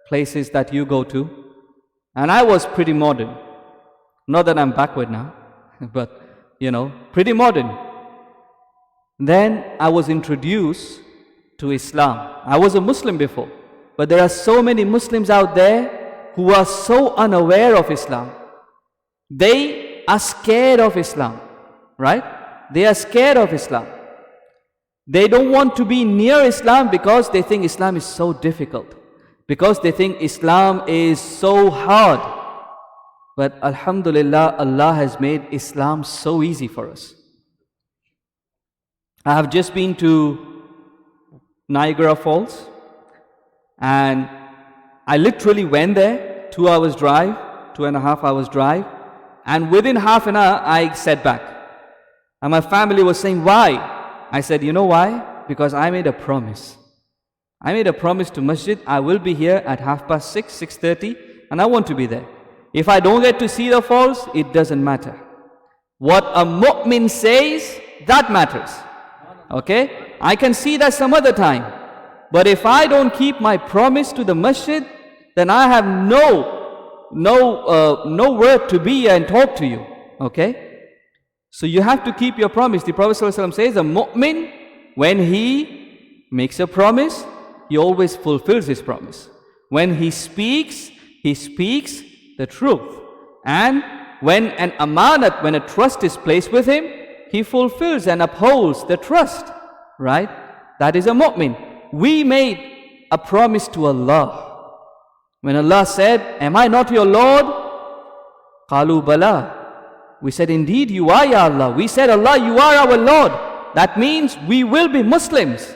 places that you go to. And I was pretty modern. Not that I'm backward now, but, pretty modern. Then I was introduced to Islam. I was a Muslim before, but there are so many Muslims out there who are so unaware of Islam. They are scared of Islam, right? They are scared of Islam. They don't want to be near Islam because they think Islam is so difficult, because they think Islam is so hard. But Alhamdulillah, Allah has made Islam so easy for us. I have just been to Niagara Falls, and I literally went there, 2 hours drive, 2.5 hours drive, and within half an hour, I sat back. And my family was saying, why? I said, you know why? Because I made a promise. I made a promise to Masjid, I will be here at 6:30, 6:30, and I want to be there. If I don't get to see the falls, it doesn't matter. What a mu'min says, that matters. Okay? I can see that some other time. But if I don't keep my promise to the masjid, then I have no word to be and talk to you. Okay? So you have to keep your promise. The Prophet ﷺ says, a mu'min, when he makes a promise, he always fulfills his promise. When he speaks the truth. And when an amanat, when a trust is placed with him, he fulfills and upholds the trust, right? That is a mu'min. We made a promise to Allah. When Allah said, am I not your Lord? Qalu bala. We said, indeed you are, Ya Allah. We said, Allah, you are our Lord. That means we will be Muslims.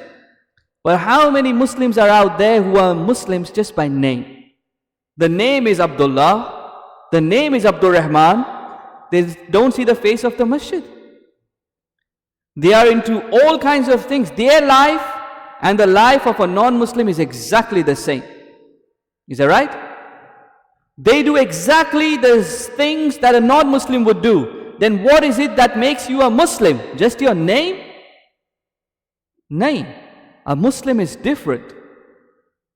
But how many Muslims are out there who are Muslims just by name? The name is Abdullah. The name is Abdul Rahman. They don't see the face of the masjid. They are into all kinds of things. Their life and the life of a non-Muslim is exactly the same. Is that right? They do exactly the things that a non-Muslim would do. Then what is it that makes you a Muslim? Just your name? Name. A Muslim is different.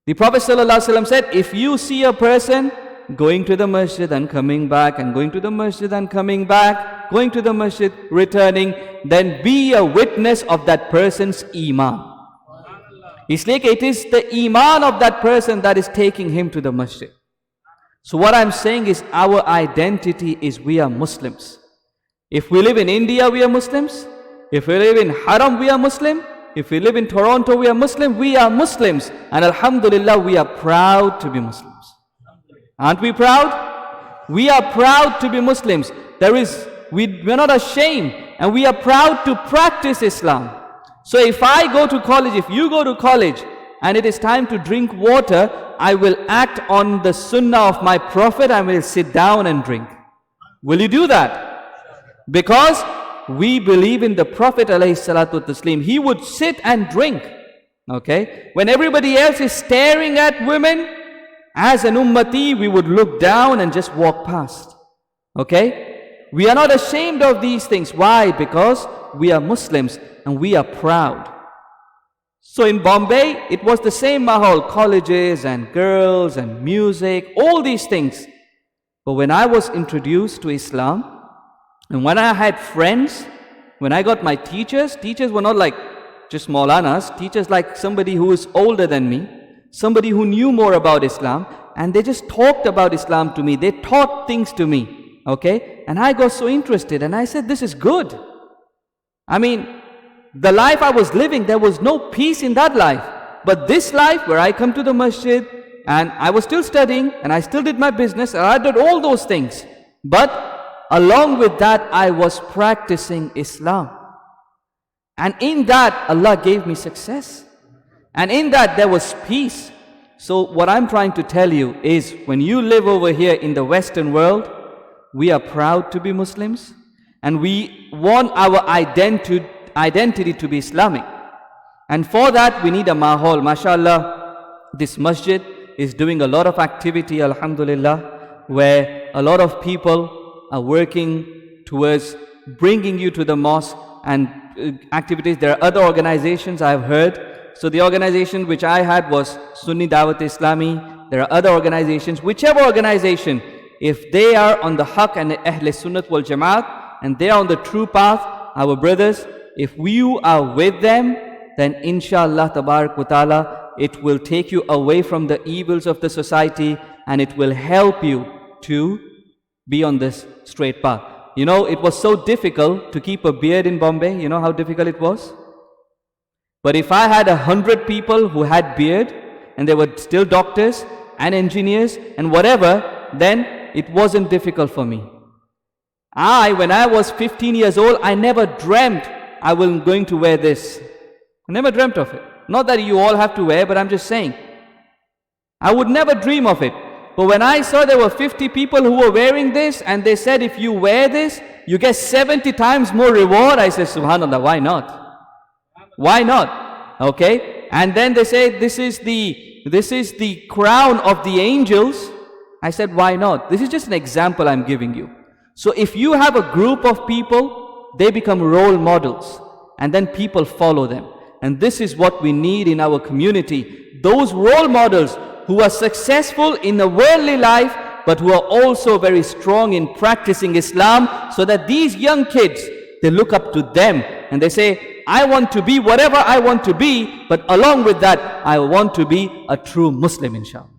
The Prophet ﷺ said, if you see a person going to the masjid and coming back, and going to the masjid and coming back, going to the masjid, returning, then be a witness of that person's iman. It's like it is the iman of that person that is taking him to the masjid. So what I'm saying is, our identity is we are Muslims. If we live in India, we are Muslims. If we live in Haram, we are Muslim. If we live in Toronto, we are Muslim. We are Muslims. And Alhamdulillah, we are proud to be Muslims. Aren't we proud? We are proud to be Muslims. We're not ashamed, and we are proud to practice Islam. So if I go to college, if you go to college, and it is time to drink water, I will act on the sunnah of my Prophet. I will sit down and drink. Will you do that? Because we believe in the Prophet ﷺ. He would sit and drink. Okay? When everybody else is staring at women, as an ummati, we would look down and just walk past. Okay? We are not ashamed of these things. Why? Because we are Muslims and we are proud. So in Bombay, it was the same mahal, colleges and girls and music, all these things. But when I was introduced to Islam, and when I had friends When I got my teachers, teachers were not like just Maulanas, teachers like somebody who is older than me, somebody who knew more about Islam, and they just talked about Islam to me. They taught things to me, okay? And I got so interested, and I said, this is good. I mean, the life I was living, there was no peace in that life. But this life, where I come to the masjid, and I was still studying, and I still did my business, and I did all those things. But along with that, I was practicing Islam. And in that, Allah gave me success. And in that, there was peace. So what I'm trying to tell you is, when you live over here in the Western world, we are proud to be Muslims, and we want our identity to be Islamic. And for that, we need a mahal. MashaAllah, this masjid is doing a lot of activity, alhamdulillah, where a lot of people are working towards bringing you to the mosque and activities. There are other organizations I've heard. So the organization which I had was Sunni Dawat Islami. There are other organizations. Whichever organization, if they are on the haqq and Ahl Sunnat wal Jamaat, and they are on the true path, our brothers, if you are with them, then inshallah tabarak wa ta'ala, it will take you away from the evils of the society, and it will help you to be on this straight path. You know, it was so difficult to keep a beard in Bombay. You know how difficult it was? But if I had 100 people who had beard, and they were still doctors and engineers and whatever, then it wasn't difficult for me. When I was 15 years old, I never dreamt I was going to wear this. I never dreamt of it. Not that you all have to wear, but I'm just saying. I would never dream of it. But when I saw there were 50 people who were wearing this, and they said if you wear this, you get 70 times more reward, I said, subhanallah, why not? Why not? Okay? And then they say this is the crown of the angels. I said, why not? This is just an example I'm giving you. So if you have a group of people, they become role models, and then people follow them. And this is what we need in our community. Those role models who are successful in the worldly life, but who are also very strong in practicing Islam, so that these young kids, they look up to them and they say, I want to be whatever I want to be, but along with that, I want to be a true Muslim, inshallah.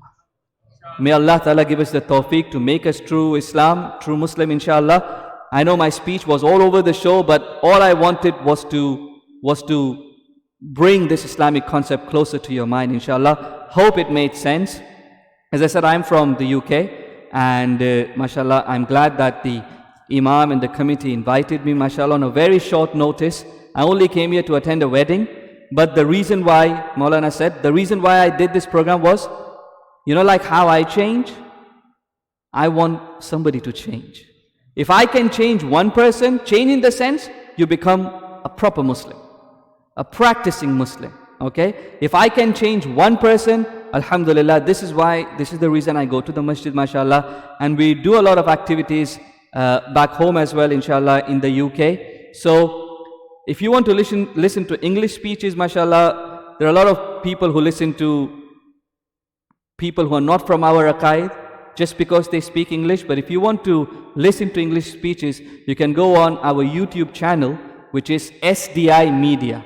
May Allah Ta'ala give us the tawfiq to make us true Islam, true Muslim, inshallah. I know my speech was all over the show, but all I wanted was to bring this Islamic concept closer to your mind, inshallah. Hope it made sense. As I said, I'm from the UK, and mashallah, I'm glad that the Imam and the committee invited me, mashallah, on a very short notice. I only came here to attend a wedding, but the reason why, Maulana said, the reason why I did this program was, you know, like how I change, I want somebody to change. If I can change one person, change in the sense, you become a proper Muslim, a practicing Muslim, okay? If I can change one person, alhamdulillah, this is the reason I go to the masjid, mashallah, and we do a lot of activities back home as well, inshallah, in the UK. So, if you want to listen to English speeches, mashallah, there are a lot of people who listen to people who are not from our aqaid, just because they speak English. But if you want to listen to English speeches, you can go on our YouTube channel, which is SDI Media.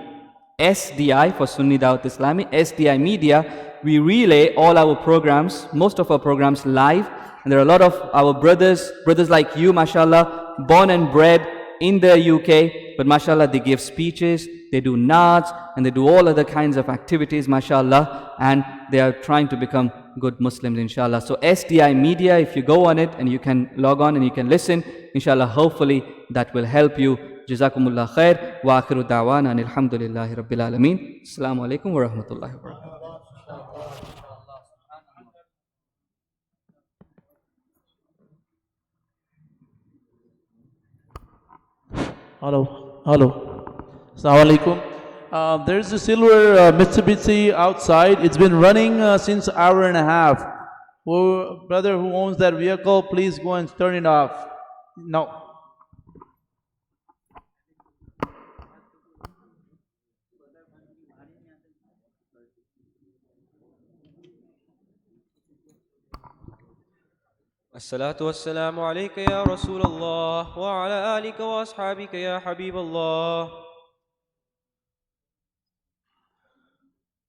SDI for Sunni Dawat Islami, SDI Media. We relay all our programs, most of our programs live. And there are a lot of our brothers like you, mashallah, born and bred in the UK, but mashallah, they give speeches, they do naats, and they do all other kinds of activities, mashallah, and they are trying to become good Muslims, inshallah. So SDI Media, if you go on it and you can log on and you can listen, inshallah, hopefully that will help you. Jazakumullah khair, wa akhiru da'wana and alhamdulillahi rabbil alameen. Assalamu alaikum wa rahmatullahi wa barakatuh. Hello. Assalamu alaikum. There's a silver Mitsubishi outside. It's been running since an hour and a half. Brother who owns that vehicle, please go and turn it off. No. الصلاة والسلام عليك يا رسول الله وعلى آلك وأصحابك يا حبيب الله.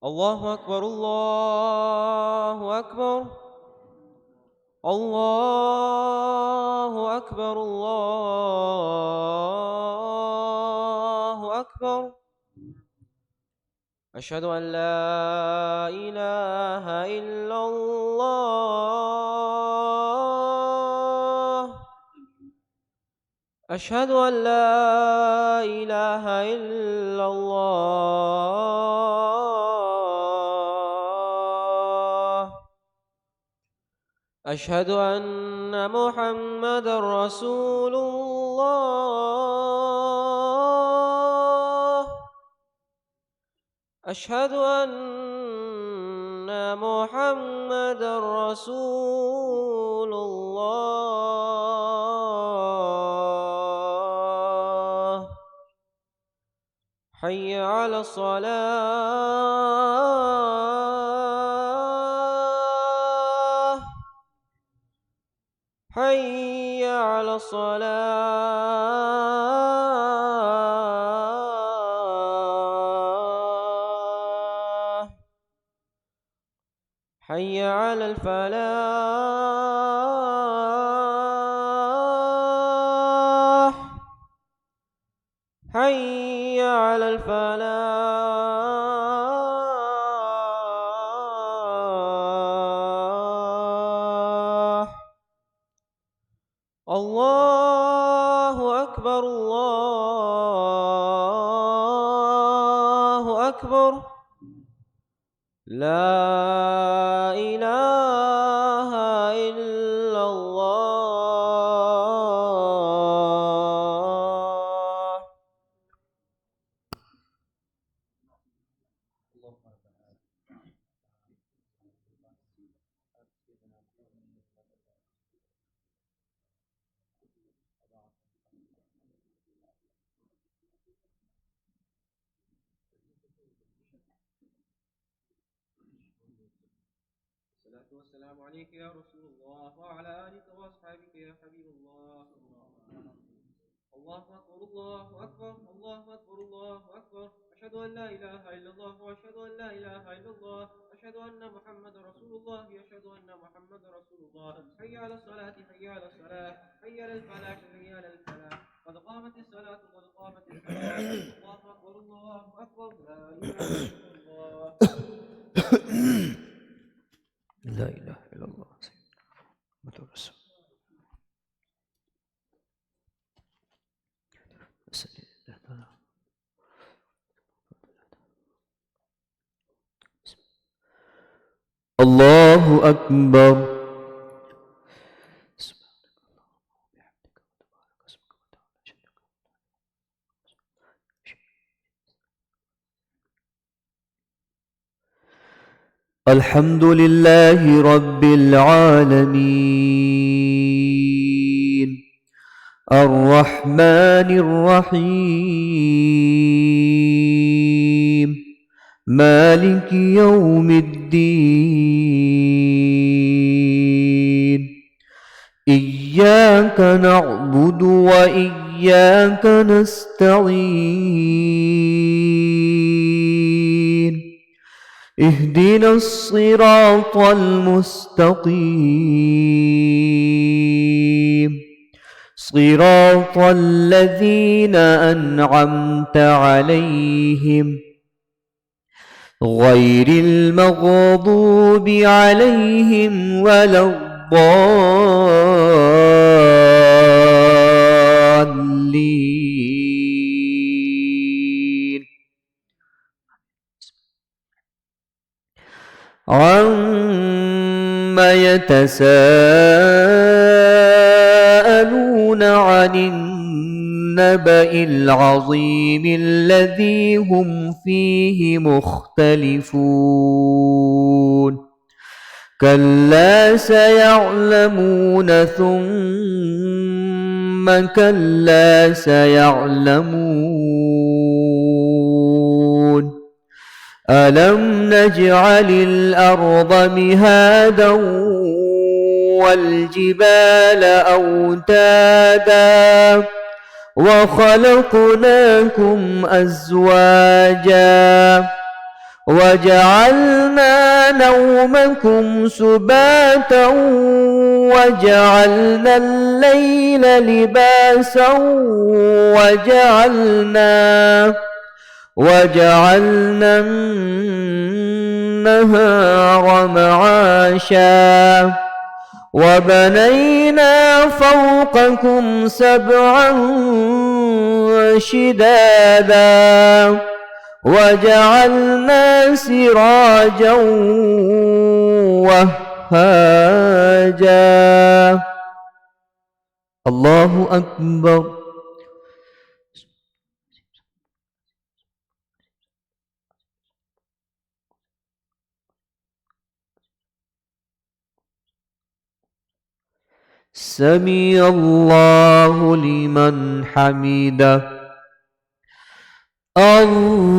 الله أكبر الله أكبر الله أكبر الله أكبر. أشهد أن لا إله إلا الله. أشهد أن لا إله إلا الله. أشهد أن محمدا رسول الله. أشهد أن محمدا رسول الله. حي على الصلاة. حي على الصلاة. حي على الفلاح. حي على الفلاح. الله أكبر الله أكبر. لا إله إلا الله. الصلاة والسلام عليك يا رسول الله وعلى آلك وأصحابك يا حبيب الله. الله أكبر الله أكبر الله أكبر الله أكبر. أشهد أن لا إله إلا الله وأشهد أن لا إله إلا الله. أشهد أن محمدا رسول الله. أشهد أن محمدا رسول الله. حي على الصلاة حي على الصلاة. حي على الفلاح حي على الفلاح. قد قامت الصلاة قد قامت الصلاة. الله أكبر الله أكبر. لا إله إلا الله. لا إله إلا الله محمد رسول الله أكبر. الحمد لله رب العالمين الرحمن الرحيم مالك يوم الدين. إياك نعبد وإياك نستعين. اهدنا الصراط المستقيم صراط الذين أنعمت عليهم غير المغضوب عليهم ولا الضالين. عم يتساءلون عن النبأ العظيم الذي هم فيه مختلفون. كلا سيعلمون ثم كلا سيعلمون. ألم نجعل الأرض مهادا والجبال أوتادا وخلقناكم أزواجا وجعلنا نومكم سباتا وجعلنا الليل لباسا وجعلنا النهار معاشا وبنينا فوقكم سبعا شدادا وجعلنا سراجا وهاجا. الله أكبر. سمع الله لمن حمده. الله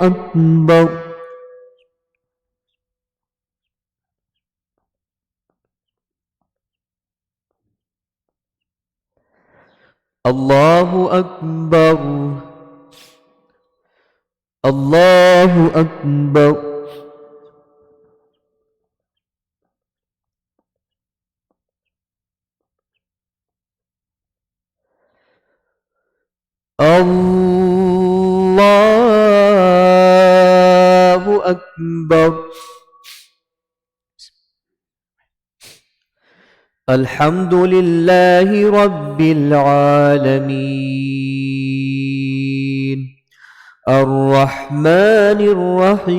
أكبر. الله أكبر. الله أكبر. الله أكبر. الحمد لله رب العالمين الرحمن الرحيم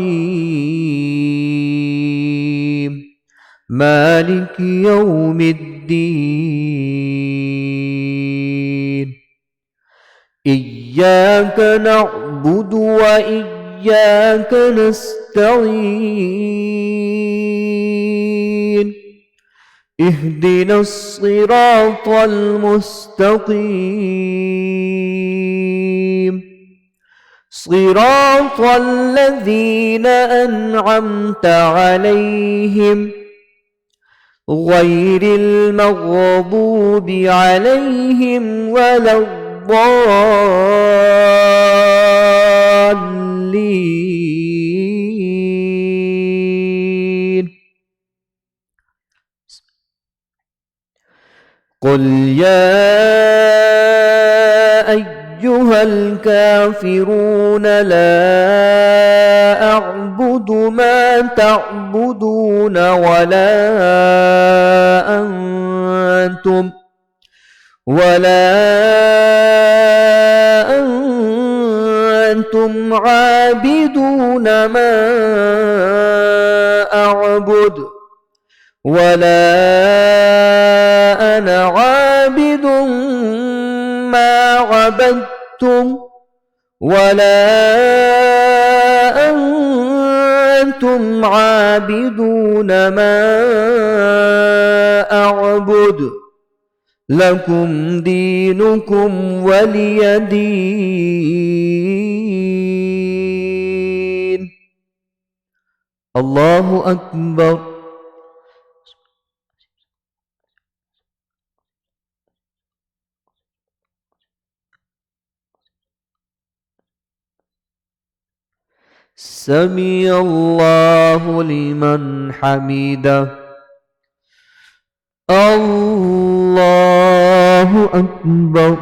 مالك يوم الدين. إياك نعبد وإياك نستعين اهدنا الصراط المستقيم صراط الذين أنعمت عليهم غير المغضوب عليهم ولا الضالين. قل يا أيها الكافرون لا أعبد ما تعبدون ولا أنتم عابدون ما أعبد ولا أنا عابد ما عبدتم ولا أنتم عابدون ما أعبد لكم دينكم ولي دين. الله أكبر. سمع الله لمن حمده. الله أكبر.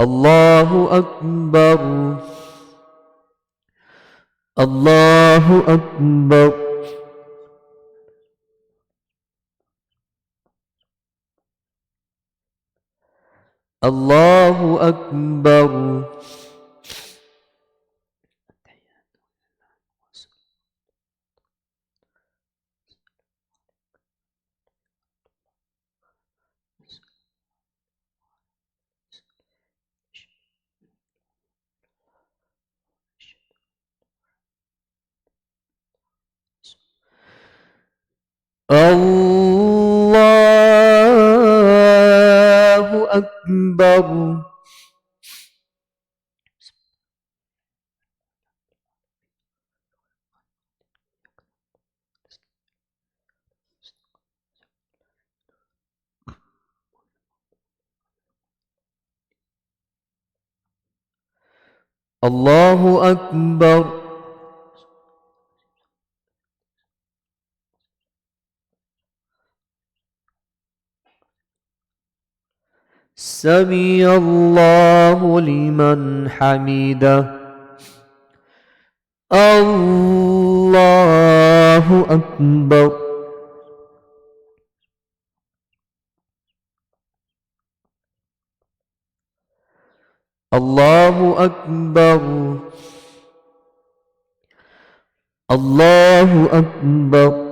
الله أكبر. الله أكبر. الله أكبر. الله أكبر. الله أكبر سمع الله لمن حمده الله أكبر الله أكبر الله أكبر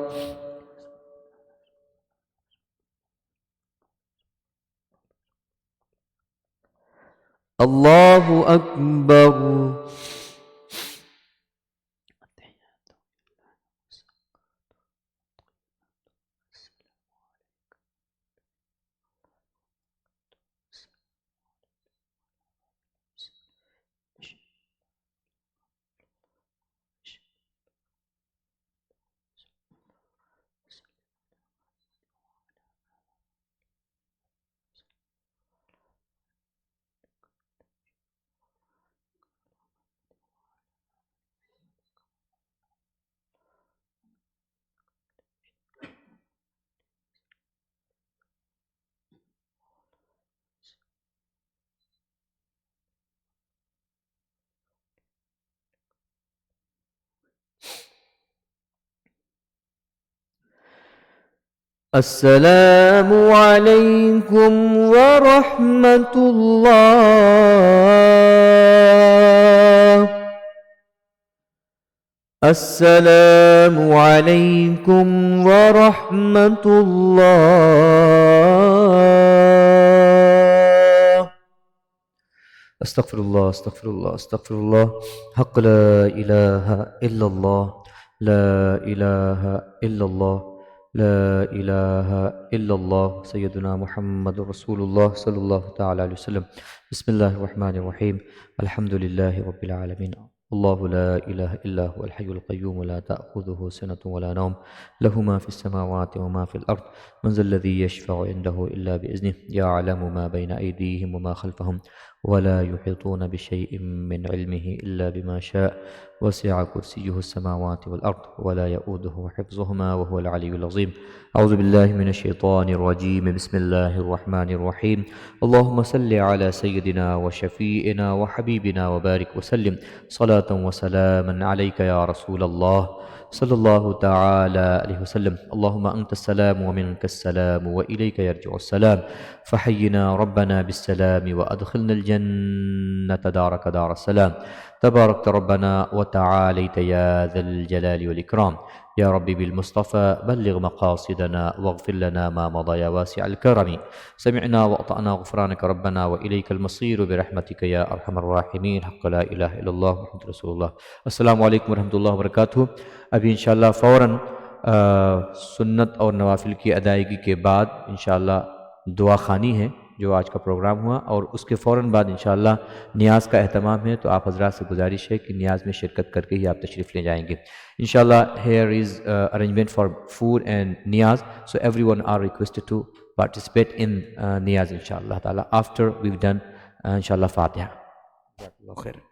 الله أكبر السلام عليكم ورحمة الله السلام عليكم ورحمة الله أستغفر الله أستغفر الله أستغفر الله حق لا إله إلا الله لا إله إلا الله لا إله إلا الله سيدنا محمد رسول الله صلى الله تعالى عليه وسلم بسم الله الرحمن الرحيم الحمد لله رب العالمين الله لا إله إلا هو الحي القيوم لا تأخذه سنة ولا نوم له ما في السماوات وما في الأرض من ذا الذي يشفع عنده إلا بإذنه يعلم ما بين أيديهم وما خلفهم ولا يحيطون بشيء من علمه إلا بما شاء وسع كرسيه السماوات والأرض ولا يؤوده حفظهما وهو العلي العظيم أعوذ بالله من الشيطان الرجيم بسم الله الرحمن الرحيم اللهم صل على سيدنا وشفيئنا وحبيبنا وبارك وسلم صلاة وسلاما عليك يا رسول الله صلى الله تعالى عليه وسلم اللهم أنت السلام ومنك السلام وإليك يرجع السلام فحينا ربنا بالسلام وأدخلنا الجنة دارك دار السلام تباركت ربنا وتعاليت يا ذا الجلال والإكرام يا ربي بالمصطفى بلغ مقاصدنا واغفر لنا ما مضى يا واسع الكرم سمعنا وأطعنا غفرانك ربنا وإليك المصير برحمتك يا أرحم الراحمين حق لا إله إلا الله محمد رسول الله अस्सलाम वालेकुम रहमतुल्लाहि व बरकातुहू अभी इंशाअल्लाह फ़ौरन सुन्नत और नवाफिल की अदायगी के बाद इंशाअल्लाह दुआ खानी है जो आज का प्रोग्राम हुआ और उसके फ़ौरन बाद इंशाअल्लाह नियाज़ का अहतमाम है तो आप हज़रात से गुजारिश है कि नियाज़ में शिरकत करके ही आप तशरीफ़ ले जाएंगे इंशाअल्लाह here is arrangement for food and नियाज़ so everyone are requested to participate in niyaz inshallah ta'ala after we've done inshallah Fatiha. Jazakallahu khair.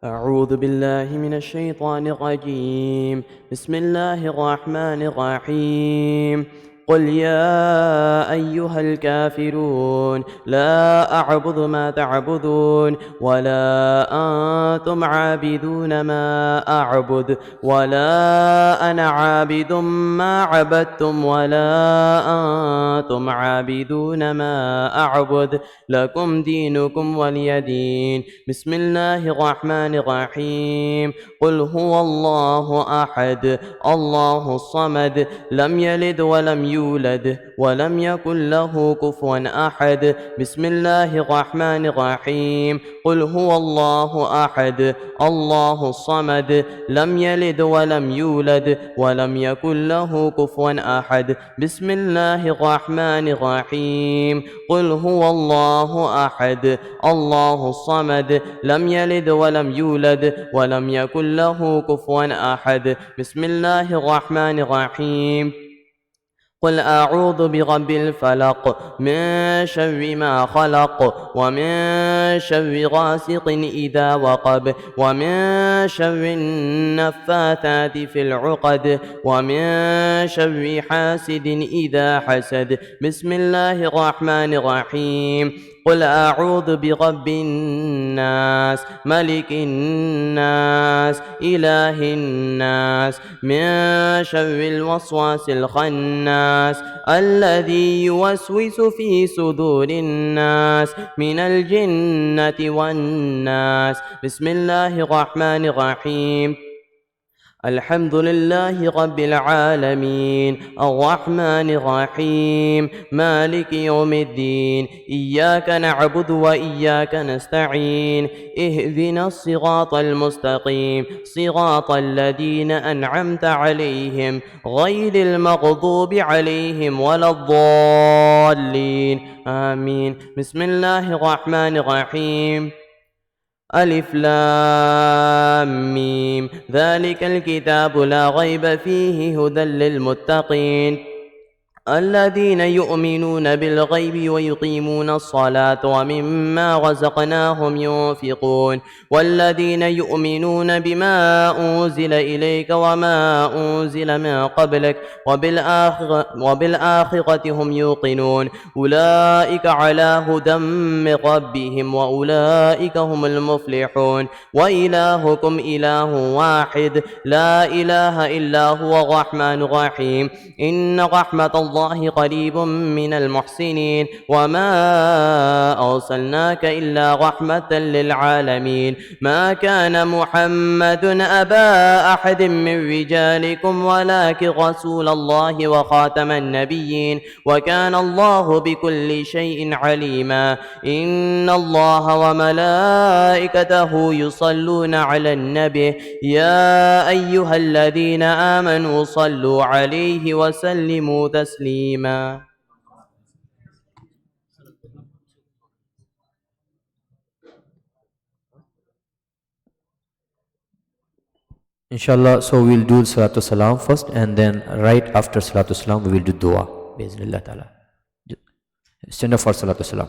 أعوذ بالله من الشيطان الرجيم. بسم الله الرحمن الرحيم. قل يا أيها الكافرون لا أعبد ما تعبدون ولا أنتم عابدون ما أعبد ولا أنا عابد ما عبدتم ولا أنتم عابدون ما أعبد لكم دينكم ولي دين. بسم الله الرحمن الرحيم. قل هو الله أحد الله الصمد لم يلد ولم يولد ولم يكن له كفوا أحد. بسم الله الرحمن الرحيم. قل هو الله أحد الله الصمد لم يلد ولم يولد ولم يكن له كفوا أحد. بسم الله الرحمن الرحيم. قل هو الله أحد الله الصمد لم يلد ولم يولد ولم يكن له كفوا أحد. بسم الله الرحمن الرحيم. قل أعوذ برب الفلق من شر ما خلق ومن شر غاسق إذا وقب ومن شر النفاثات في العقد ومن شر حاسد إذا حسد. بسم الله الرحمن الرحيم. قل أعوذ برب الناس ملك الناس إله الناس من شر الوسواس الخناس الذي يوسوس في صدور الناس من الجنة والناس. بسم الله الرحمن الرحيم. الحمد لله رب العالمين الرحمن الرحيم مالك يوم الدين إياك نعبد وإياك نستعين اهدنا الصراط المستقيم صراط الذين أنعمت عليهم غير المغضوب عليهم ولا الضالين آمين. بسم الله الرحمن الرحيم. ألف لام ميم ذلك الكتاب لا ريب فيه هدى للمتقين الذين يؤمنون بالغيب ويقيمون الصلاة ومما رزقناهم ينفقون والذين يؤمنون بما أنزل إليك وما أنزل من قبلك وبالآخرة هم يوقنون أولئك على هدى من ربهم وأولئك هم المفلحون. وإلهكم إله واحد لا إله إلا هو الرحمن الرحيم. إن رحمة الله قريب من المحسنين وما أرسلناك إلا رحمة للعالمين. ما كان محمد أبا أحد من رجالكم ولكن رسول الله وخاتم النبيين وكان الله بكل شيء عليما. إن الله وملائكته يصلون على النبي يا أيها الذين آمنوا صلوا عليه وسلموا تسليما. Inshallah, so we'll do Salatul Salam first, and then right after Salatul Salam, we will do Dua. Bismillah ta'ala. Stand up for Salatul Salam.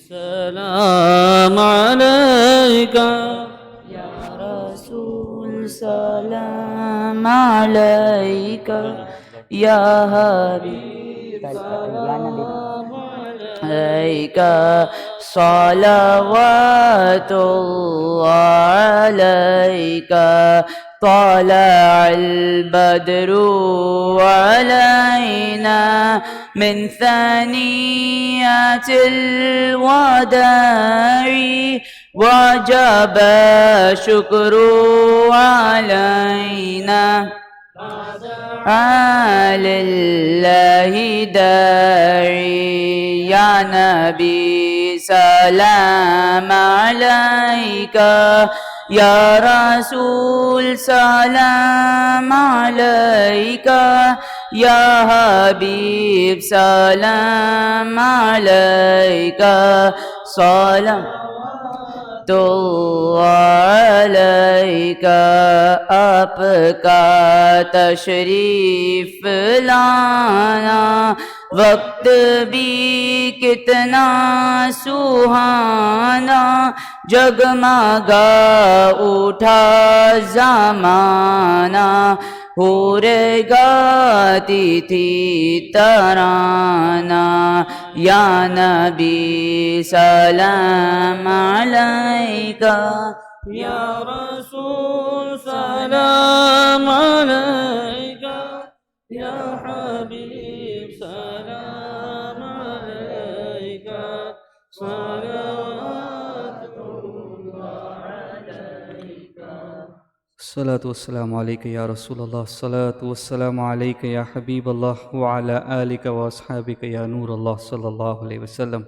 سلام عليك يا رسول سلام عليك يا حبيب سلام عليك صلوات الله عليك طلع البدر علينا من ثنيات الوداع وجب الشكر علينا لله داعي يا نبي سلام عليك يا رسول سلام عليك يا حبيب سلام عليك صلوات अलैका आपका तशरीफ लाना वक्त भी कितना सुहाना जगमगा उठा ज़माना हूरे गाती थी तराना या नबी सलाम अलैका या रसूल सलाम अलैका या हबीब सलाम अलैका सलातु वस्सलामु अलैका या रसूल अल्लाह, सलातु वस्सलामु अलैका या हबीब अल्लाह व अला आलिका व अस्हाबिका या नूर अल्लाह सल्लल्लाहु अलैहि वसल्लम।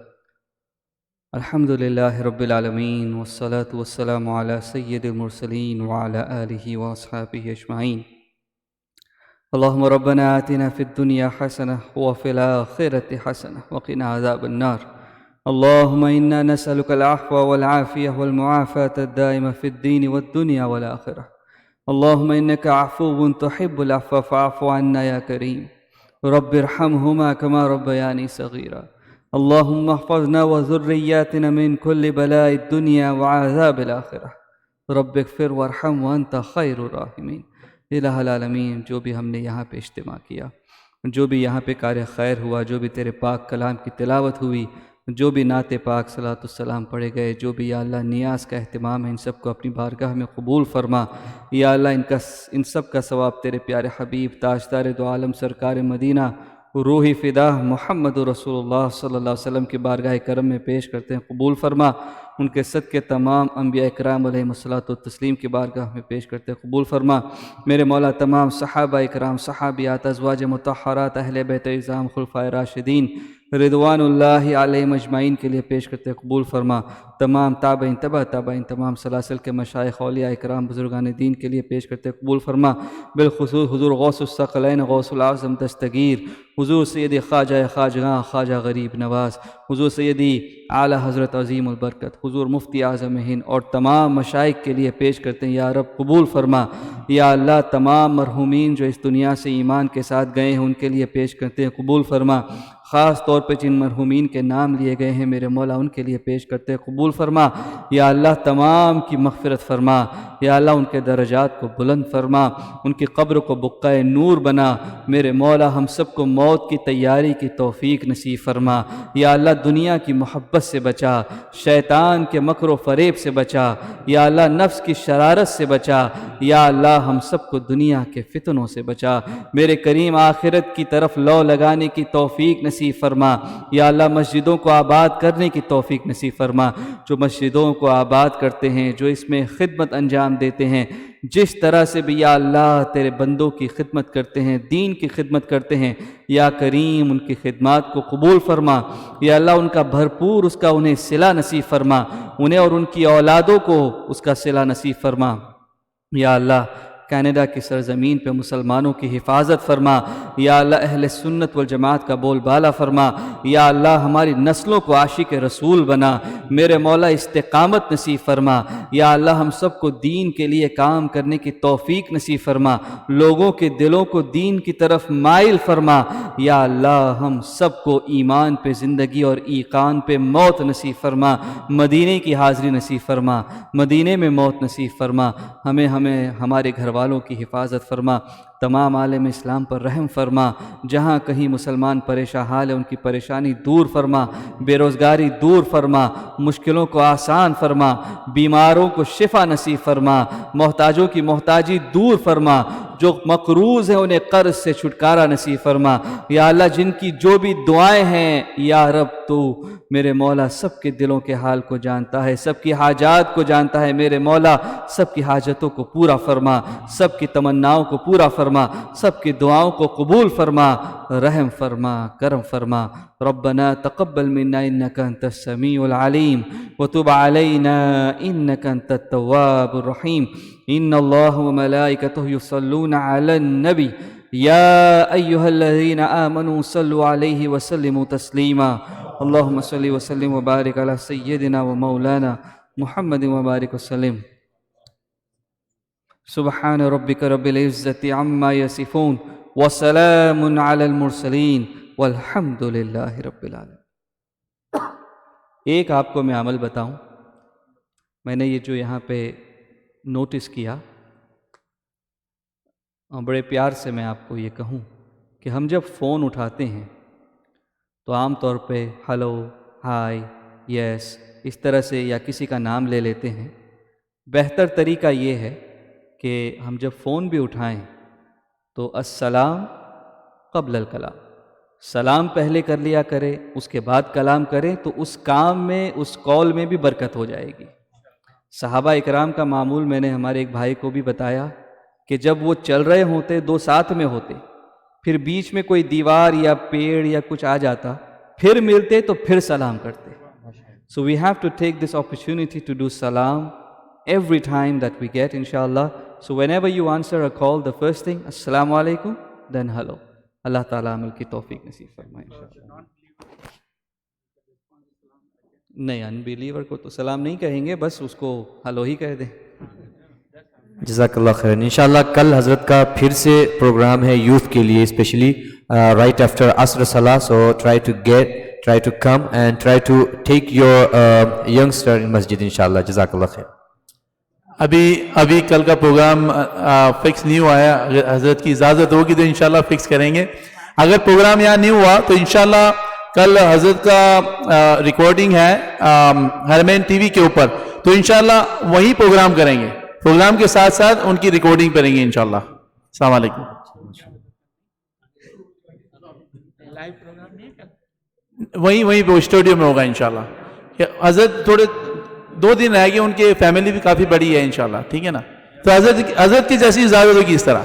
अल्हम्दुलिल्लाहि रब्बिल आलमीन वस्सलातु वस्सलामु अला सय्यिदिल मुरसलीन व अला आलिहि व अस्हाबिहि अजमाइन। अल्लाहुम्मा रब्बना आतिना फिद दुनिया हसनह व फिल आखिरति हसनह व क़िना अज़ाबन नार। अल्लाहुम्मा इन्ना नसअलुकल अफ़्व वल आफ़ियह वल मुआफ़ात अद-दाइमा फिद दीन वद दुनिया वल आखिरह। अल्लाहुम्मा इन्नका अफ़्वुन तुहिब्बुल अफ़्व फ़अफ़ु अन्ना या करीम। रब्बिरहमहुमा कमा रब्बयानी सग़ीरा। अल्लाहुम्मा अहफ़ज़ना व ज़ुर्रिय्यातिना मिन कुल्लि बलाइद दुनिया व अज़ाबिल आखिरह। रब्बिग़फ़िर वरहम व अंत ख़ैरुर राहिमीन। इलाहुल आलमीन, जो भी हमने यहाँ पे इज्तिमा किया, जो भी यहाँ पे कार्य खैर हुआ, जो भी तेरे पाक कलाम की तिलावत हुई, जो भी नाते पाक सलातो सलाम पढ़े गए, जो भी या अल्लाह नियाज़ का अहतमाम है, इन सब को अपनी बारगाह में कबूल फरमा। या अल्लाह इन सब का सवाब तेरे प्यारे हबीब ताजदार दो आलम सरकार मदीना रूही फ़िदा मुहम्मद रसूलुल्लाह सल्लल्लाहु अलैहि वसल्लम की बारगाह करम में पेश करते हैं, कबूल फरमा। उनके सदक़े तमाम अम्बिया इकराम अलैहिमुस्सलातु तस्लीम की बारगाह में पेश करते हैं, कबूल फरमा। मेरे मौला तमाम सहाबा इकराम, सहाबियात, अज़वाज मुतहहरात, अहले बैत इज़ाम, खुलफ़ाए राशिदीन रिदवानुल्लाहि अलैहिम अजमाइन के लिए पेश करते हैं, कबूल फरमा। तमाम ताबईन, तबा ताबईन, तमाम सलासिल के मशाइख़, औलिया इकराम, बुज़ुर्गान दीन के लिए पेश करते हैं, कबूल फरमा। बिलख़ुसूस हुज़ूर गौसुस सक़लैन गौसुल आज़म दस्तगीर हुज़ूर सैयदी ख्वाजा ख्वाजगां ख्वाजा गरीब नवाज़, हुज़ूर सैयदी आला हज़रत अज़ीमुल बरकत, हुज़ूर मुफ्ती आज़म हिंद और तमाम मशाइख़ के लिए पेश करते हैं, या रब कबूल फरमा। या अल्लाह तमाम मरहूमीन जो इस दुनिया से ईमान के साथ गए हैं, उनके लिए पेश करते हैं, कबूल फरमा। ख़ास तौर पे जिन मरहूमीन के नाम लिए गए हैं मेरे मौला, उनके लिए पेश करते हैं, कबूल फरमा। या अल्लाह तमाम की मग़फ़िरत फरमा। या अल्लाह उनके दर्जात को बुलंद फरमा, उनकी कब्र को बुक़्क़ाए नूर बना। मेरे मौला हम सबको मौत की तैयारी की तौफ़ीक नसीब फरमा। या अल्लाह दुनिया की मोहब्बत से बचा, शैतान के मकर व फ़रेब से बचा। या अल्लाह नफ्स की शरारत से बचा। या अल्लाह हम सबको दुनिया के फितनों से बचा। मेरे करीम आखिरत की तरफ लौ लगाने की तौफ़ीक नसीब फरमा। या अल्लाह मस्जिदों को आबाद करने की तौफ़ीक नसीब फरमा। जो मस्जिदों को आबाद करते हैं, जो इसमें खिदमत अंजाम देते हैं, जिस तरह से भी या अल्लाह तेरे बंदों की खिदमत करते हैं, दीन की खिदमत करते हैं, या करीम उनकी खिदमत को कबूल फरमा। या अल्लाह उनका भरपूर उसका उन्हें सिला नसीब फरमा, उन्हें और उनकी औलादों को उसका सिला नसीब फरमा। या अल्लाह कनाडा की सरज़मीन पे मुसलमानों की हिफाजत फरमा। या अल्लाह अहले सुन्नत वल जमात का बोलबाला फरमा। या अल्लाह हमारी नस्लों को आशिक रसूल बना। मेरे मौला इस्तिकामत नसीब फरमा। या अल्लाह हम सबको दीन के लिए काम करने की तौफ़ीक नसीब फरमा, लोगों के दिलों को दीन की तरफ माइल फरमा। या अल्लाह हम सबको ईमान पे ज़िंदगी और ईकान पे मौत नसीब फरमा। मदीने की हाज़री नसीब फरमा, मदीने में मौत नसीब फरमा। हमें हमारे घर वालों की हिफाजत फरमा। तमाम आलम इस्लाम पर रहम फरमा। जहाँ कहीं मुसलमान परेशान हाल है, उनकी परेशानी दूर फरमा, बेरोज़गारी दूर फरमा, मुश्किलों को आसान फरमा, बीमारों को शिफा नसीब फरमा, मोहताजों की मोहताजी दूर फरमा, जो मकरूज़ हैं उन्हें कर्ज से छुटकारा नसीब फरमा। या अल्लाह जिनकी जो भी दुआएं हैं, या रब तू मेरे मौला सबके दिलों के हाल को जानता है, सबकी हाजात को जानता है। मेरे मौला सबकी हाजतों को पूरा फरमा, सबकी तमन्नाओं को पूरा फरमा, सबकी दुआओं को कबूल फरमा, रहम फरमा, करम फरमा। रब्बना तक़ब्बल मिन्ना इन्नका अंतस समीउल अलीम व तुब अलैना इन्नका अंतत तव्वाबुर रहीम। इन्नल्लाह व मलाइकतहु युसल्लूना अलन नबी या अय्युहल्लज़ीना आमनू सल्लु अलैहि व सल्लिमू तस्लीमा। अल्लाहुम्मा सल्लि व सल्लिम व बारिक अला सय्यिदिना व मौलाना मुहम्मद व बारिक वसल्लम। सुब्हान रब्बिक रब्बिल इज़्ज़ति अम्मा यसिफून व सलामुन अलल मुरसलीन वल्हम्दुलिल्लाहि रब्बिल आलमीन। एक आपको मैं अमल बताऊं, मैंने ये जो यहाँ पे नोटिस किया, और बड़े प्यार से मैं आपको ये कहूँ कि हम जब फ़ोन उठाते हैं तो आम तौर पे हेलो, हाय, यस इस तरह से या किसी का नाम ले लेते हैं। बेहतर तरीका ये है कि हम जब फ़ोन भी उठाएं तो अस्सलाम क़ब्ल कलाम, सलाम पहले कर लिया करें, उसके बाद कलाम करें, तो उस काम में, उस कॉल में भी बरकत हो जाएगी। सहाबा इकराम का मामूल मैंने हमारे एक भाई को भी बताया कि जब वो चल रहे होते, दो साथ में होते, फिर बीच में कोई दीवार या पेड़ या कुछ आ जाता, फिर मिलते तो फिर सलाम करते। So we have to take this opportunity to do सलाम every time that we get, inshallah. So whenever you answer a call, the first thing, assalamu alaikum, then hello. Allah Ta'ala amal की तौफीक नसीब फरमाए इंशाअल्लाह। नहीं, unbeliever को तो सलाम नहीं कहेंगे, बस उसको हेलो ही कह दें। जज़ाकल्लाह खैरन। इंशाल्लाह कल हज़रत का फिर से प्रोग्राम है यूथ के लिए, स्पेशली राइट आफ्टर असर सलाह। सो try to come and try to take your youngster in masjid inshallah. Jazakallah khair. अभी कल का प्रोग्राम फिक्स नहीं हुआ है, हजरत की इजाज़त होगी तो इंशाल्लाह फिक्स करेंगे। अगर प्रोग्राम यहाँ नहीं हुआ तो इंशाल्लाह कल हजरत का रिकॉर्डिंग है हरमैन टीवी के ऊपर, तो इंशाल्लाह वही प्रोग्राम करेंगे, प्रोग्राम के साथ साथ उनकी रिकॉर्डिंग करेंगे इंशाल्लाह। अस्सलाम वालेकुम। वही स्टूडियो में होगा इंशाल्लाह। हजरत थोड़े 2 दिन रह गए, उनके फैमिली भी काफ़ी बड़ी है इंशाल्लाह, ठीक है ना। तो हजरत की जैसी इजाज़त होगी इस तरह।